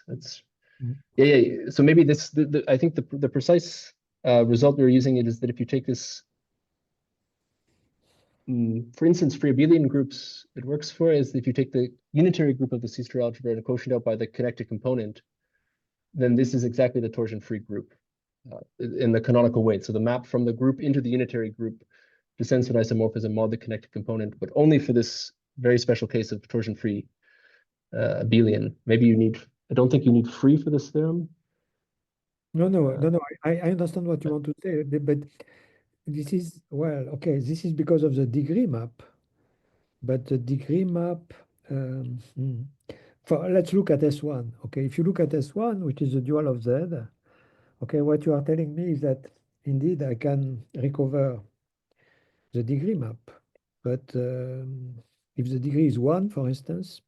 That's yeah. So maybe this, I think the precise result we were using it is that if you take this, for instance, for abelian groups, it works for is if you take the unitary group of the C-star algebra and quotient out by the connected component, then this is exactly the torsion-free group in the canonical way. So the map from the group into the unitary group descends to an isomorphism mod the connected component, but only for this very special case of torsion-free abelian. Maybe you need, I don't think you need free for this theorem. no. I understand what you want to say, but this is well, okay. This is because of the degree map, but the degree map. Um, hmm. Let's look at S1. Okay, if you look at S1, which is the dual of Z, okay, what you are telling me is that indeed I can recover the degree map. But if the degree is 1, for instance,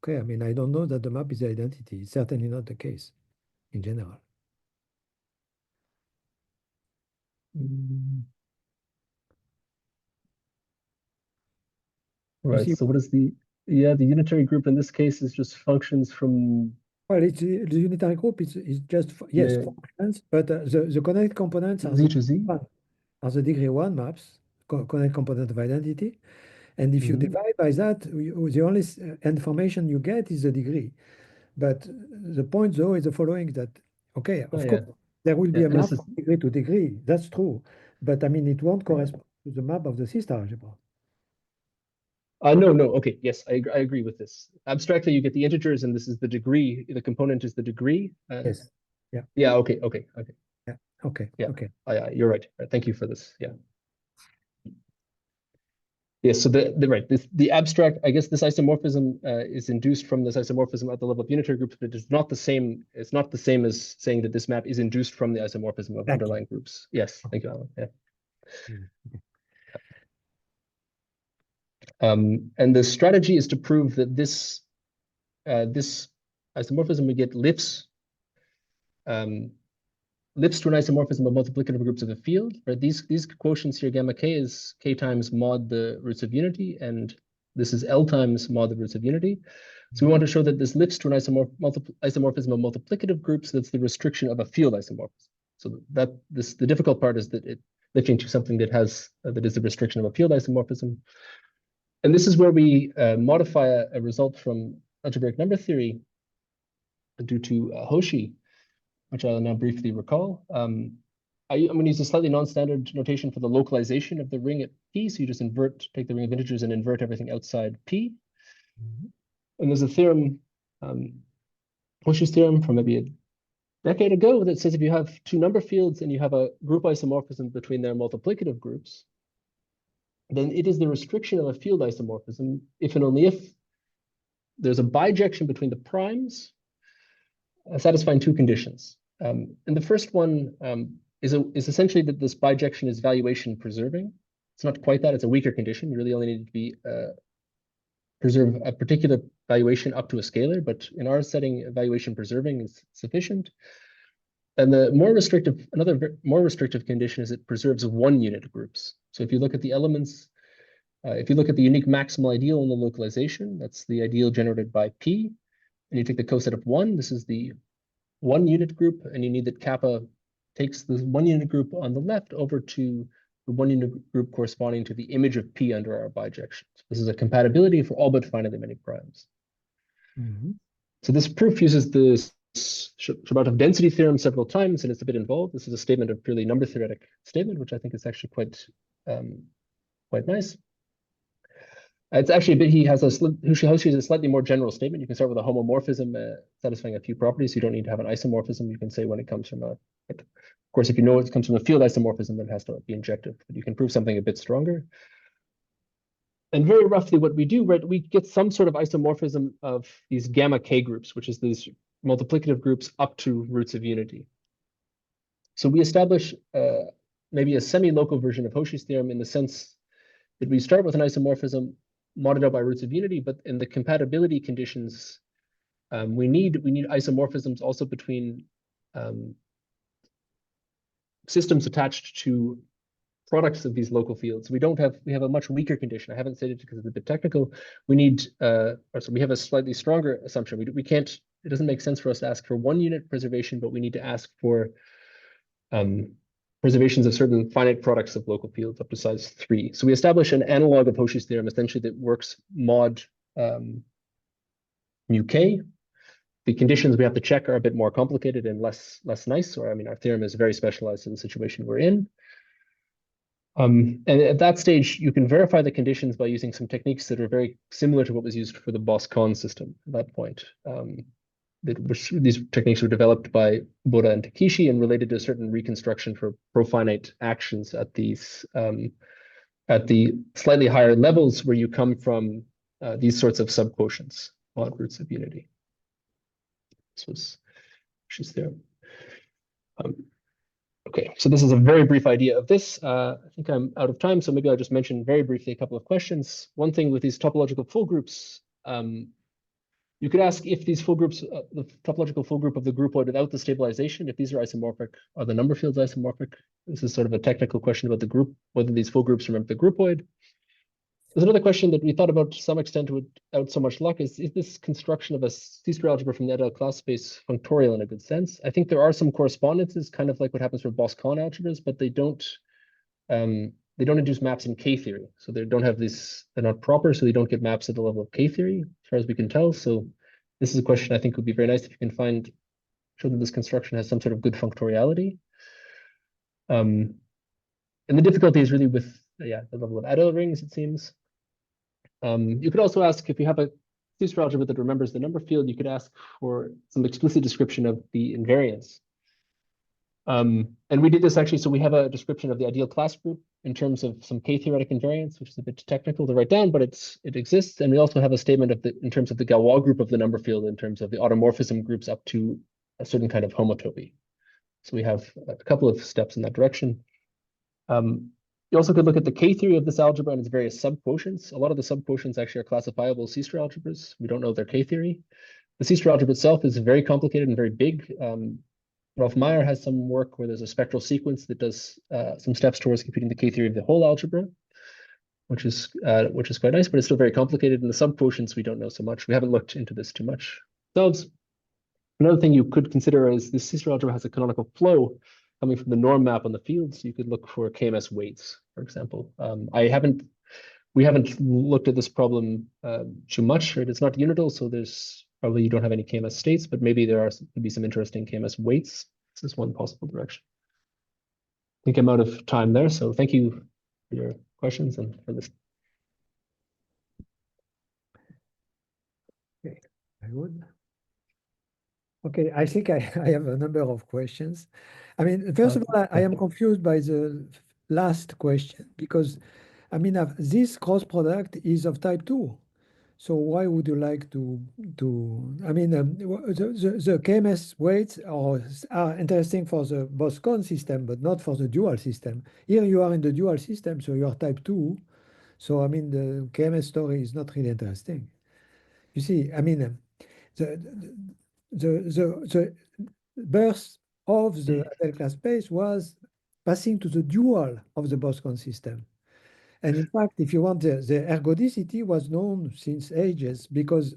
okay, I mean, I don't know that the map is the identity. It's certainly not the case in general. Mm. You Right. see, So what is the unitary group in this case is just functions from well, it's the unitary group is just, yes, yeah, functions, but the connected components are Z the to Z. degree 1 maps, connected component of identity. And if you Hmm. divide by that, the only information you get is the degree. But the point, though, is the following that, okay, Oh of course, yeah. there will be Yeah. a And map this is from degree to degree. That's true. But I mean, it won't correspond. to the map of the C-star algebra. No, no. Okay, yes, I agree with this. Abstractly, you get the integers, and this is the degree. The component is the degree. Yes. Yeah. Yeah. Okay. Yeah. Okay. Yeah. Okay. You're right. Thank you for this. Yeah. Yes. So the abstract. I guess this isomorphism is induced from this isomorphism at the level of unitary groups, but it's not the same. It's not the same as saying that this map is induced from the isomorphism of underlying groups. Yes. Thank you, Alan. Yeah. And the strategy is to prove that this isomorphism we get lifts to an isomorphism of multiplicative groups of a field. Right? These quotients here, gamma k is k times mod the roots of unity, and this is L times mod the roots of unity. So we want to show that this lifts to an isomorphism of multiplicative groups. That's the restriction of a field isomorphism. So the difficult part is that it lifting to something that has that is the restriction of a field isomorphism. And this is where we modify a result from algebraic number theory due to Hoshi, which I'll now briefly recall. I'm going to use a slightly non-standard notation for the localization of the ring at P. So you just take the ring of integers and invert everything outside P. And there's a theorem, Hoshi's theorem from maybe a decade ago that says if you have two number fields and you have a group isomorphism between their multiplicative groups, then it is the restriction of a field isomorphism if and only if there's a bijection between the primes satisfying two conditions. And the first one is essentially that this bijection is valuation preserving. It's not quite that, it's a weaker condition. You really only need to be preserve a particular valuation up to a scalar, but in our setting, valuation preserving is sufficient. And another more restrictive condition is it preserves one unit groups. So if you look at the elements, if you look at the unique maximal ideal in the localization, that's the ideal generated by P, and you take the coset of one, this is the one unit group, and you need that kappa takes the one unit group on the left over to the one unit group corresponding to the image of P under our bijections. This is a compatibility for all but finitely many primes. So this proof uses the Shabbatov density theorem several times, and it's a bit involved. This is a statement of purely number theoretic statement, which I think is actually quite nice. It's actually a bit, Hoshi has a slightly more general statement. You can start with a homomorphism satisfying a few properties. You don't need to have an isomorphism. You can say when it comes from of course, if you know it comes from a field isomorphism, then it has to be injective, but you can prove something a bit stronger. And very roughly what we do, right, we get some sort of isomorphism of these gamma k groups, which is these multiplicative groups up to roots of unity. So we establish maybe a semi-local version of Hoshi's theorem in the sense that we start with an isomorphism modded out by roots of unity, but in the compatibility conditions, we need isomorphisms also between systems attached to products of these local fields. We have a much weaker condition. I haven't stated it because it's a bit technical. We have a slightly stronger assumption. We can't, it doesn't make sense for us to ask for one unit preservation, but we need to ask for preservations of certain finite products of local fields up to size 3. So we establish an analog of Hoshi's theorem essentially that works mod mu k. The conditions we have to check are a bit more complicated and less nice. Or I mean, our theorem is very specialized to the situation we're in. And at that stage, you can verify the conditions by using some techniques that are very similar to what was used for the Bos-Kohn system at that point. These techniques were developed by Bora and Takeshi and related to a certain reconstruction for profinite actions at these at the slightly higher levels where you come from these sorts of subquotients on roots of unity. This was Hoshi's theorem. Okay, so this is a very brief idea of this. I think I'm out of time, so maybe I'll just mention very briefly a couple of questions. One thing with these topological full groups, you could ask if these full groups, the topological full group of the groupoid without the stabilization, if these are isomorphic, are the number fields isomorphic? This is sort of a technical question about the group, whether these full groups remember the groupoid. There's another question that we thought about to some extent without so much luck is this construction of a C-square algebra from the adele class space functorial in a good sense? I think there are some correspondences, kind of like what happens for Bos-Kohn algebras, but they don't induce maps in K-theory. So they don't have this, they're not proper, so they don't get maps at the level of K-theory, as far as we can tell. So this is a question I think would be very nice if you can show that this construction has some sort of good functoriality. And the difficulty is really with yeah, the level of adele rings, it seems. You could also ask if you have a C-square algebra that remembers the number field, you could ask for some explicit description of the invariance. And we did this actually, so we have a description of the ideal class group in terms of some k-theoretic invariance, which is a bit technical to write down, but it exists. And we also have a statement of in terms of the Galois group of the number field, in terms of the automorphism groups up to a certain kind of homotopy. So we have a couple of steps in that direction. You also could look at the K-theory of this algebra and its various subquotients. A lot of the subquotients actually are classifiable C-square algebras. We don't know their K-theory. The C-square algebra itself is very complicated and very big. Rolf Meyer has some work where there's a spectral sequence that does some steps towards computing the K-theory of the whole algebra, which is quite nice, but it's still very complicated. And the subquotients, we don't know so much. We haven't looked into this too much ourselves. Another thing you could consider is this C-square algebra has a canonical flow coming from the norm map on the fields. You could look for KMS weights, for example. We haven't looked at this problem too much, right? It's not unital, so there's probably you don't have any KMS states, but maybe there could be some interesting KMS weights. This is one possible direction. I think I'm out of time there, so thank you for your questions and for this. Okay, very good. Okay, I think I have a number of questions. I mean, first of all, I am confused by the last question because, I mean, this cross product is of type 2. So why would you like I mean, the KMS weights are interesting for the Boscon system, but not for the dual system. Here you are in the dual system, so you are type 2. So, I mean, the KMS story is not really interesting. You see, I mean, the, the birth of the adele class space was passing to the dual of the Boscon system. And in fact, if you want, the ergodicity was known since ages because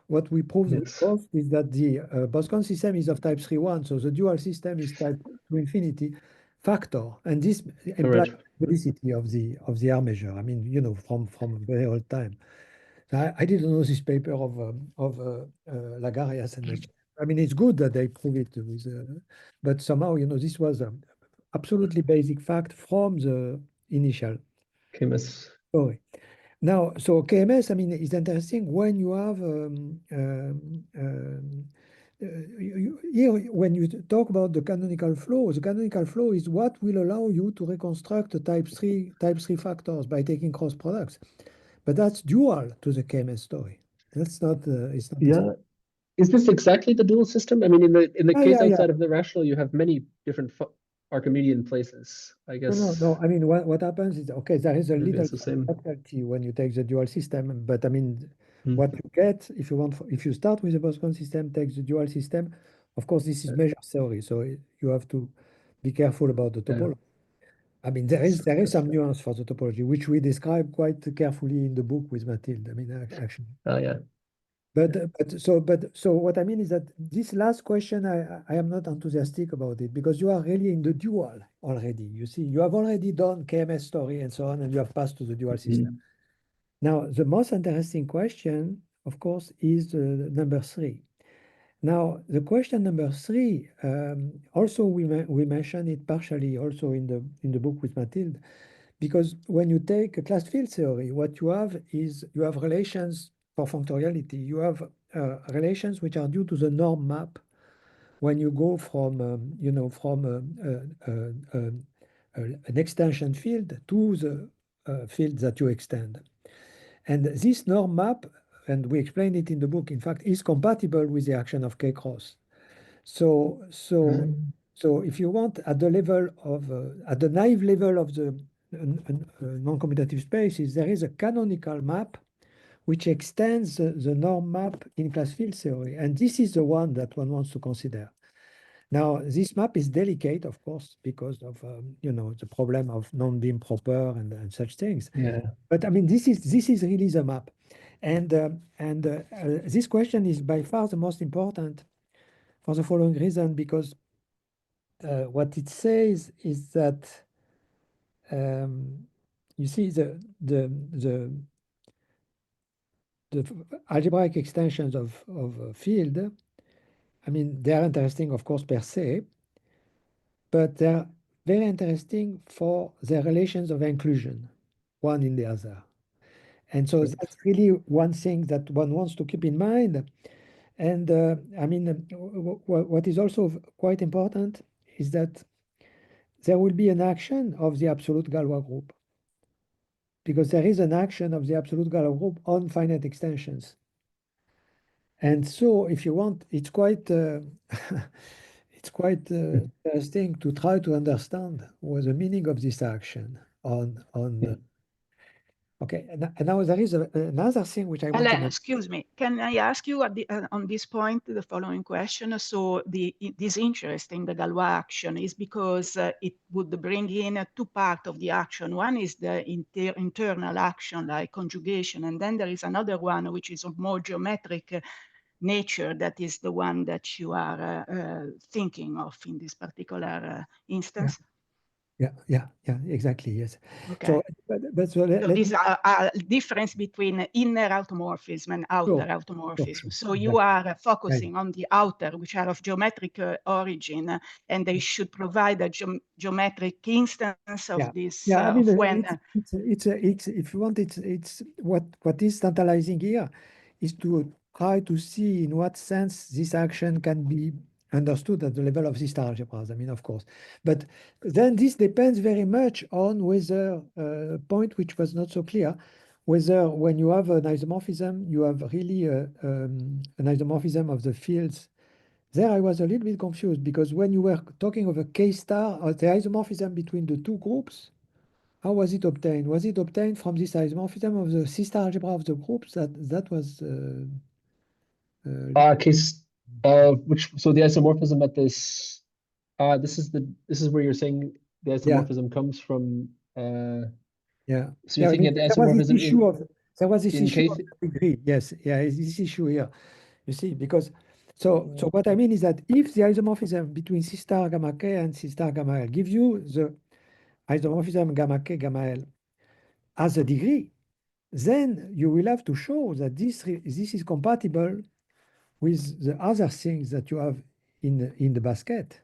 what we proved with both is that the Boscon system is of type 3-1, so the dual system is type to infinity factor, and this implies ergodicity of the R measure. I mean, you know, from a very old time. I didn't know this paper of Lagarias and I mean, it's good that they prove it with, but somehow, you know, this was an absolutely basic fact from the initial KMS. story. Now, so KMS, I mean, is interesting when you have here, when you talk about the canonical flow is what will allow you to reconstruct the type 3 factors by taking cross products. But that's dual to the KMS story. That's not. It's not. Yeah. Is this exactly the dual system? I mean, in the case outside of the rational, you have many different Archimedean places, I guess. No. I mean, what happens is, okay, there is a Maybe little it's the same. difficulty when you take the dual system, but I mean, what you get if you want, if you start with the Boscon system, take the dual system, of course, this is measure theory, so you have to be careful about the topology. I mean, there is some nuance for the topology, which we describe quite carefully in the book with Mathilde. I mean, actually. Oh yeah. But so what I mean is that this last question, I am not enthusiastic about it because you are really in the dual already. You see, you have already done KMS story and so on, and you have passed to the dual system. Now, the most interesting question, of course, is number 3. Now, the question number 3, also we mentioned it partially also in the book with Mathilde, because when you take a class field theory, what you have is you have relations for functoriality. You have relations which are due to the norm map when you go from, you know, from an extension field to the field that you extend. And this norm map, and we explain it in the book, in fact, is compatible with the action of K-cross. So if you want, at the level of, at the naive level of the non-commutative spaces, there is a canonical map which extends the norm map in class field theory. And this is the one that one wants to consider. Now, this map is delicate, of course, because of, you know, the problem of non-beam proper and such things. Yeah. But I mean, this is really the map. And this question is by far the most important for the following reason, because what it says is that you see the algebraic extensions of a field. I mean, they are interesting, of course, per se, but they're very interesting for the relations of inclusion, one in the other. And so Right. that's really one thing that one wants to keep in mind. And I mean, what is also quite important is that there will be an action of the absolute Galois group, because there is an action of the absolute Galois group on finite extensions. And so, if you want, it's quite it's quite interesting to try to understand what the meaning of this action on. Okay, and now there is another thing which I want to mention. Excuse me, can I ask you on this point the following question? So this interest in the Galois action is because it would bring in two parts of the action. One is the internal action like conjugation, and then there is another one which is of more geometric nature, that is the one that you are thinking of in this particular instance. Yeah, exactly, yes. Okay. So, so these are a difference between inner automorphism and outer automorphism. So you are focusing on the outer, which are of geometric origin, and they should provide a geometric instance of this. I mean, when it's if you want, it's what is tantalizing here is to try to see in what sense this action can be understood at the level of these algebras. I mean, of course, but then this depends very much on whether point which was not so clear, whether when you have an isomorphism, you have really an isomorphism of the fields. There I was a little bit confused because when you were talking of a K star or the isomorphism between the two groups, how was it obtained? Was it obtained from this isomorphism of the C-star algebra of the groups? That was Case which so the isomorphism at this this is where you're saying the yeah, isomorphism comes from yeah. so you're I thinking mean, of the there was this isomorphism issue of there was this in issue K of degree. Yes, yeah, it's this issue here. You see, because so what I mean is that if the isomorphism between C star gamma K and C star gamma L gives you the isomorphism gamma K gamma L as a degree, then you will have to show that this is compatible with the other things that you have in the basket.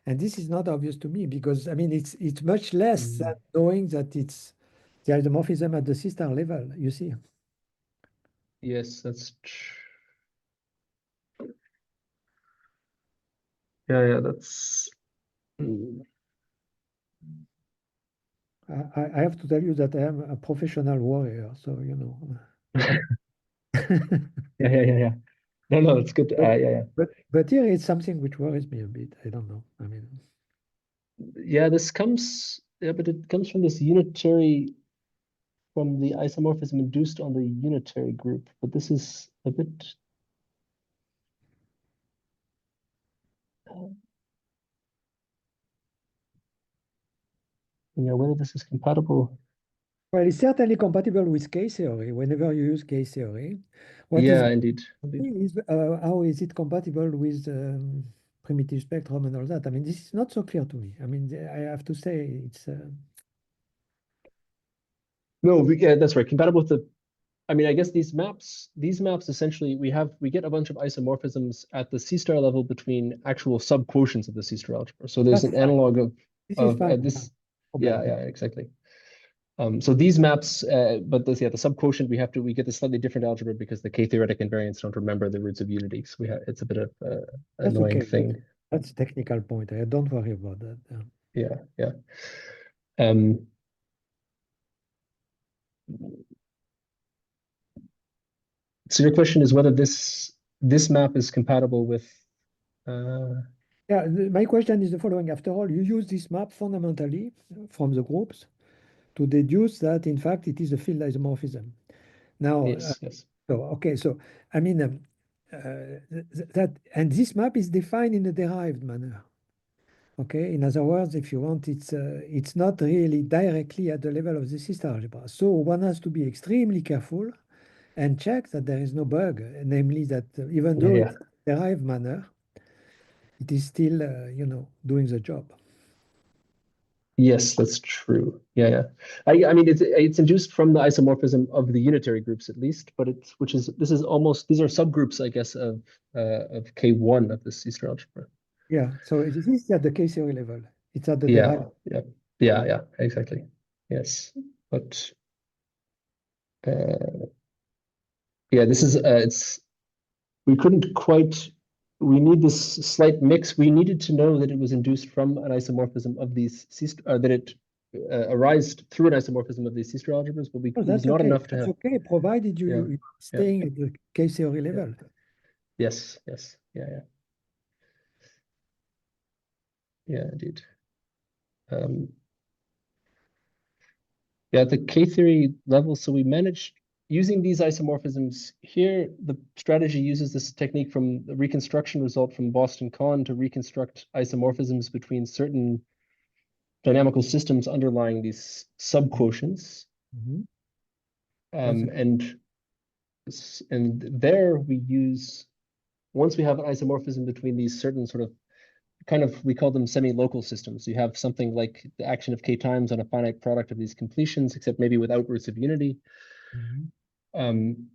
And this is not obvious to me because I mean it's much less than knowing that it's the isomorphism at the C-star level, you see. Yes, that's yeah, that's I have to tell you that I am a professional warrior, so you know. yeah. No, it's good. But, Yeah. but here it's something which worries me a bit. I don't know. I mean, Yeah, this comes but it comes from this unitary from the isomorphism induced on the unitary group. But this is a bit whether this is compatible. well, it's certainly compatible with K-theory. Whenever you use K-theory, what is Yeah, indeed. is how is it compatible with primitive spectrum and all that? I mean, this is not so clear to me. I mean, I have to say it's. No, yeah, that's right. Compatible with the I mean, I guess these maps essentially we get a bunch of isomorphisms at the C-star level between actual subquotients of the C-star algebra. So there's That's an fine. analog This is fine. this. Problem. Yeah, exactly. So these maps, but the subquotient we get a slightly different algebra because the K-theoretic invariants don't remember the roots of unity. So it's a bit of an That's annoying okay. thing. That's a technical point. I don't worry about that. Yeah. Um, so your question is whether this map is compatible with. Yeah, my question is the following. After all, you use this map fundamentally from the groups to deduce that, in fact, it is a field isomorphism. Now, Yes. so I mean, and this map is defined in a derived manner. Okay, in other words, if you want, it's not really directly at the level of the sister algebra. So one has to be extremely careful and check that there is no bug, namely that even though Yeah. it's derived manner, it is still, doing the job. Yes, that's true. Yeah. I mean, it's induced from the isomorphism of the unitary groups at least, but these are subgroups, I guess, of K1 of the C-star algebra. Yeah, so it is at the K-theory level. It's at the Yeah, derivative. yeah, exactly. Yes, but yeah, this is we couldn't quite. We need this slight mix. We needed to know that it was induced from an isomorphism of these that it arised through an isomorphism of these C-star algebras, but Oh, it was that's not okay. enough to That's have. okay, provided Yeah, you're staying at the K-theory level. Yes, yeah, indeed. Yeah, at the K-theory level, so we managed using these isomorphisms here. The strategy uses this technique from the reconstruction result from Boston-Kahn to reconstruct isomorphisms between certain dynamical systems underlying these subquotients. Mhm. And there we use, once we have an isomorphism between these certain sort of we call them semi-local systems. You have something like the action of k times on a finite product of these completions, except maybe without roots of unity. Mhm.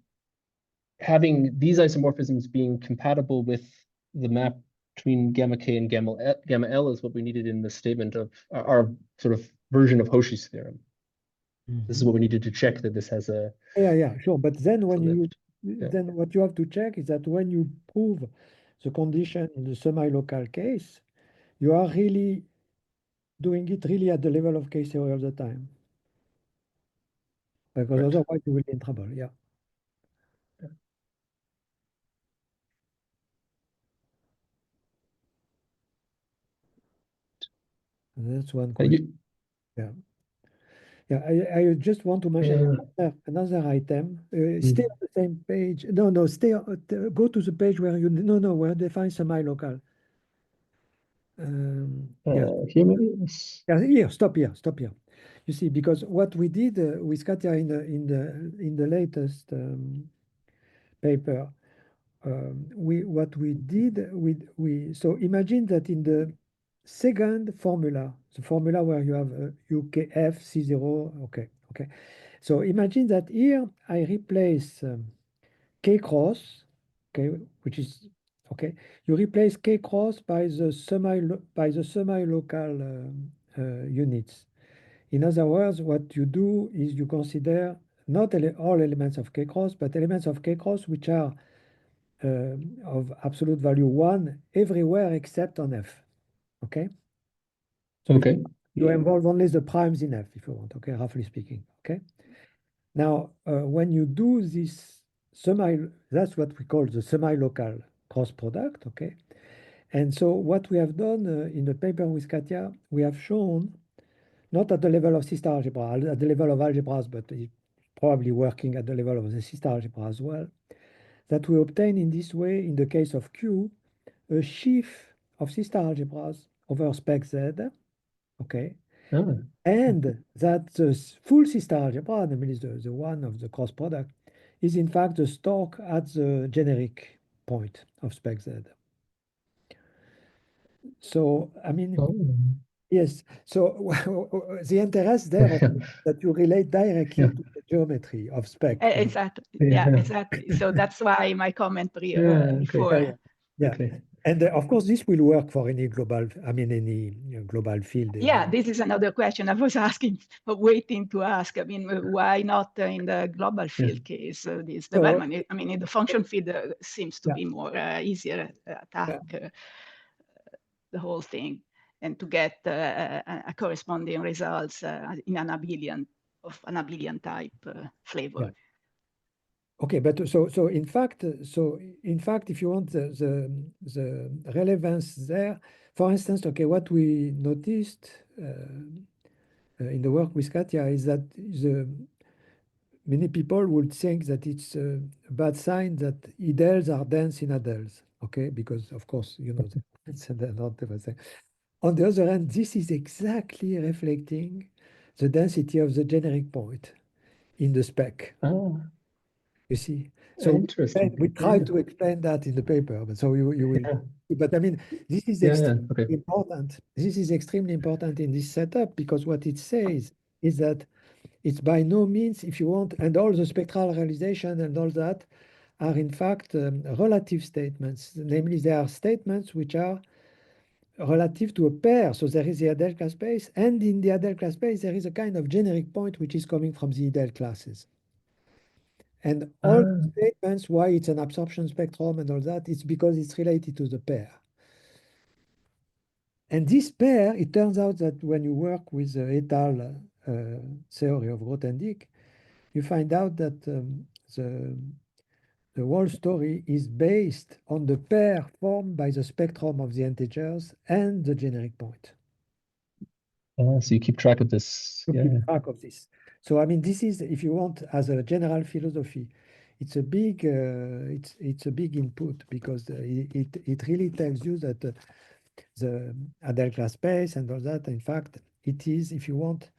Having these isomorphisms being compatible with the map between gamma k and gamma L is what we needed in the statement of our sort of version of Hoshi's theorem. This is what we needed to check that this has a Yeah, sure. But then when lift. then what you have to check is that when you prove the condition in the semi-local case, you are really doing it really at the level of K-theory all the time. Because Right. otherwise you will be in trouble, yeah. And that's one question. Yeah. I just want to mention another item. Stay on the same page. No, stay. Go to the page where where they find semi-local. Yes. Here maybe. Yeah, here. Stop here. Stop here. You see, because what we did with Katya in the latest paper, what we did so imagine that in the second formula, the formula where you have UKF C0, okay. So imagine that here I replace K cross, okay, which is okay. You replace K cross by the semi-local units. In other words, what you do is you consider not all elements of K cross, but elements of K cross which are of absolute value 1 everywhere except on F. Okay? So you involve only the primes in F if you want, okay, roughly speaking. Okay. Now, when you do this that's what we call the semi-local cross product, okay? And so what we have done in the paper with Katya, we have shown, not at the level of C-star algebra, at the level of algebras, but it's probably working at the level of the C-star algebra as well, that we obtain in this way, in the case of Q, a sheaf of C-star algebras over spec Z, okay? And that the full C-star algebra, namely the one of the cross product, is in fact the stork at the generic point of spec Z. So, I mean, yes. So the interest there of that you relate directly to the geometry of spec. Exactly. Yeah, exactly. So that's why my comment before. Yeah. And of course, this will work for any global, any global field. Yeah, this is another question I was waiting to ask. I mean, why not in the global field case, this development? I mean, in the function field seems to be more easier attack the whole thing and to get a corresponding results in an abelian type flavor. Yeah. Okay, but so in fact, if you want the relevance there, for instance, okay, what we noticed in the work with Katya is that many people would think that it's a bad sign that adeles are dense in adeles, okay, because of course they're not the same. On the other hand, this is exactly reflecting the density of the generic point in the spec. You see, so we try to explain that in the paper, but so you will. But I mean, this is extremely important. This is extremely important in this setup because what it says is that it's by no means, if you want, and all the spectral realization and all that are in fact relative statements. Namely, they are statements which are relative to a pair. So there is the adele class space, and in the adele class space, there is a kind of generic point which is coming from the adele classes. And all statements why it's an absorption spectrum and all that, it's because it's related to the pair. And this pair, it turns out that when you work with the et al. Theory of Grothendieck, you find out that the whole story is based on the pair formed by the spectrum of the integers and the generic point. So you keep track of this. To Yeah. keep track of this. So I mean, this is, if you want, as a general philosophy, it's a big it's a big input because it really tells you that the adele class space and all that. In fact, it is, if you want,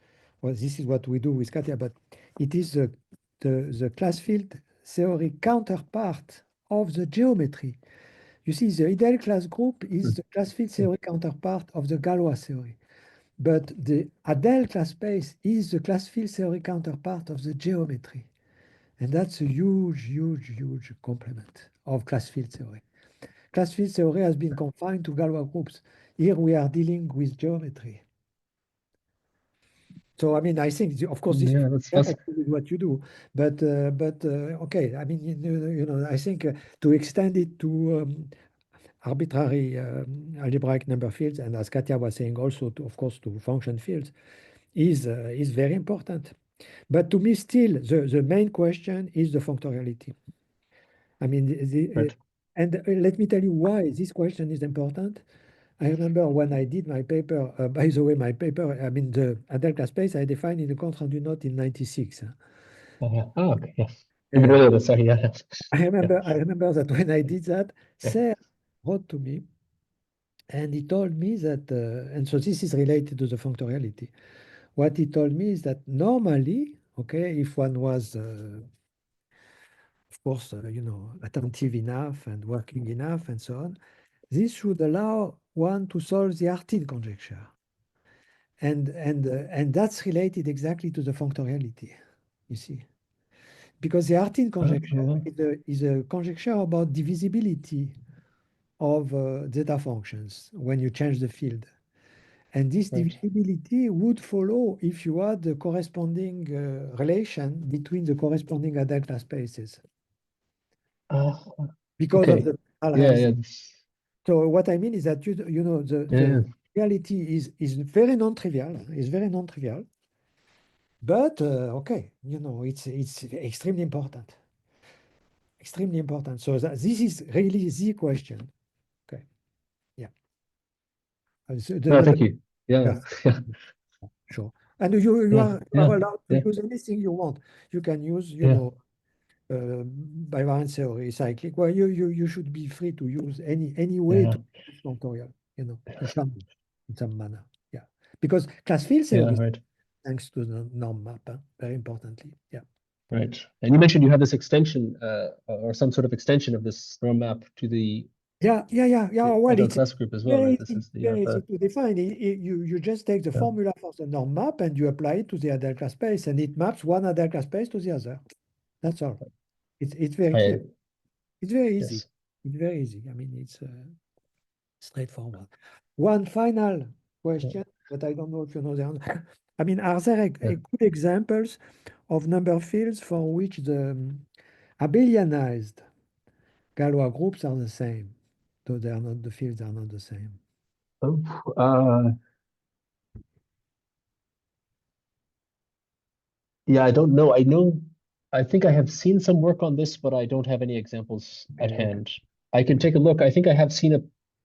well, this is what we do with Katia, but it is the class field theory counterpart of the geometry. You see, the ideal class group is the class field theory counterpart of the Galois theory. But the adele class space is the class field theory counterpart of the geometry. And that's a huge, huge, huge complement of class field theory. Class field theory has been confined to Galois groups. Here we are dealing with geometry. So, I mean, I think, of course, this is perfectly with what you do. But okay, I mean, you know, I think to extend it to arbitrary algebraic number fields, and as Katia was saying also, to, of course, to function fields, is very important. But to me, still, the main question is the functoriality. I mean, and let me tell you why this question is important. I remember when I did my paper, by the way, my paper, I mean, the adele class space, I defined in the contrandu note in 96. Oh, okay, yes. Yeah, Even earlier, sorry, yeah. I remember that when I did that, Serre wrote to me, and he told me that, and so this is related to the functoriality. What he told me is that normally, okay, if one was, of course, you know, attentive enough and working enough and so on, this should allow one to solve the Artin conjecture. And that's related exactly to the functoriality, you see. Because the Artin conjecture is a conjecture about divisibility of zeta functions when you change the field. And this divisibility would follow if you had the corresponding relation between the corresponding adele class spaces. Because of the realization. So what I mean is that you know the reality is very non-trivial, but okay, you know, it's extremely important. Extremely important. So this is really the question. Okay. Yeah. So Thank you. Yeah. Sure. And you are allowed to use anything you want. You can use, you know, bivariance theory, cyclic. Well, you should be free to use any way to use functorial, you know, in some manner. Yeah. Because class field theory, thanks to the norm map, very importantly. Yeah. Right. And you mentioned you have this extension or some sort of extension of this norm map to the Well, it's class group as well, right? This is the very easy to define. You just take the formula for the norm map and you apply it to the adele class space, and it maps one adele class space to the other. That's all. It's very clear. It's very easy. Yes. It's very easy. I mean, it's straightforward. One final question, but I don't know if you know the answer. I mean, are there good examples of number fields for which the abelianized Galois groups are the same, though they are not, the fields are not the same? Yeah, I don't know. I think I have seen some work on this, but I don't have any examples at hand. I can take a look. I think I have seen at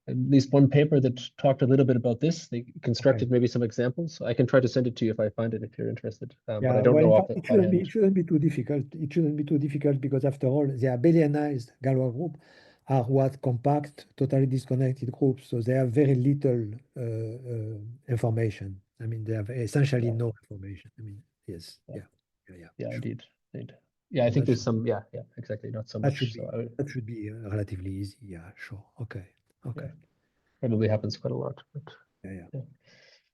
least one paper that talked a little bit about this. They constructed maybe some examples. I can try to send it to you if I find it, if you're interested. But I don't know off by hand. It shouldn't be too difficult. It shouldn't be too difficult because after all, the abelianized Galois group are what compact, totally disconnected groups. So they have very little information. I mean, they have essentially no information. I mean, yes, yeah, sure. Indeed. Yeah, so I think there's some. Yeah, exactly. Not so much. That should be relatively easy. Yeah, sure. Okay. Probably happens quite a lot. But yeah.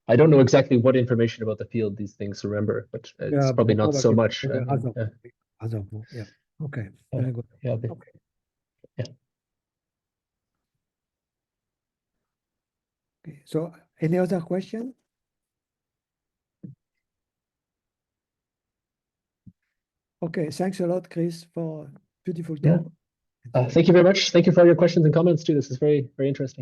I don't know exactly what information about the field these things remember, but it's probably not so much. Yeah. Okay. Very good. Okay. Yeah. Okay, so any other question? Okay, thanks a lot, Chris, for beautiful Yeah. talk. Thank you very much. Thank you for all your questions and comments too. This is very, very interesting.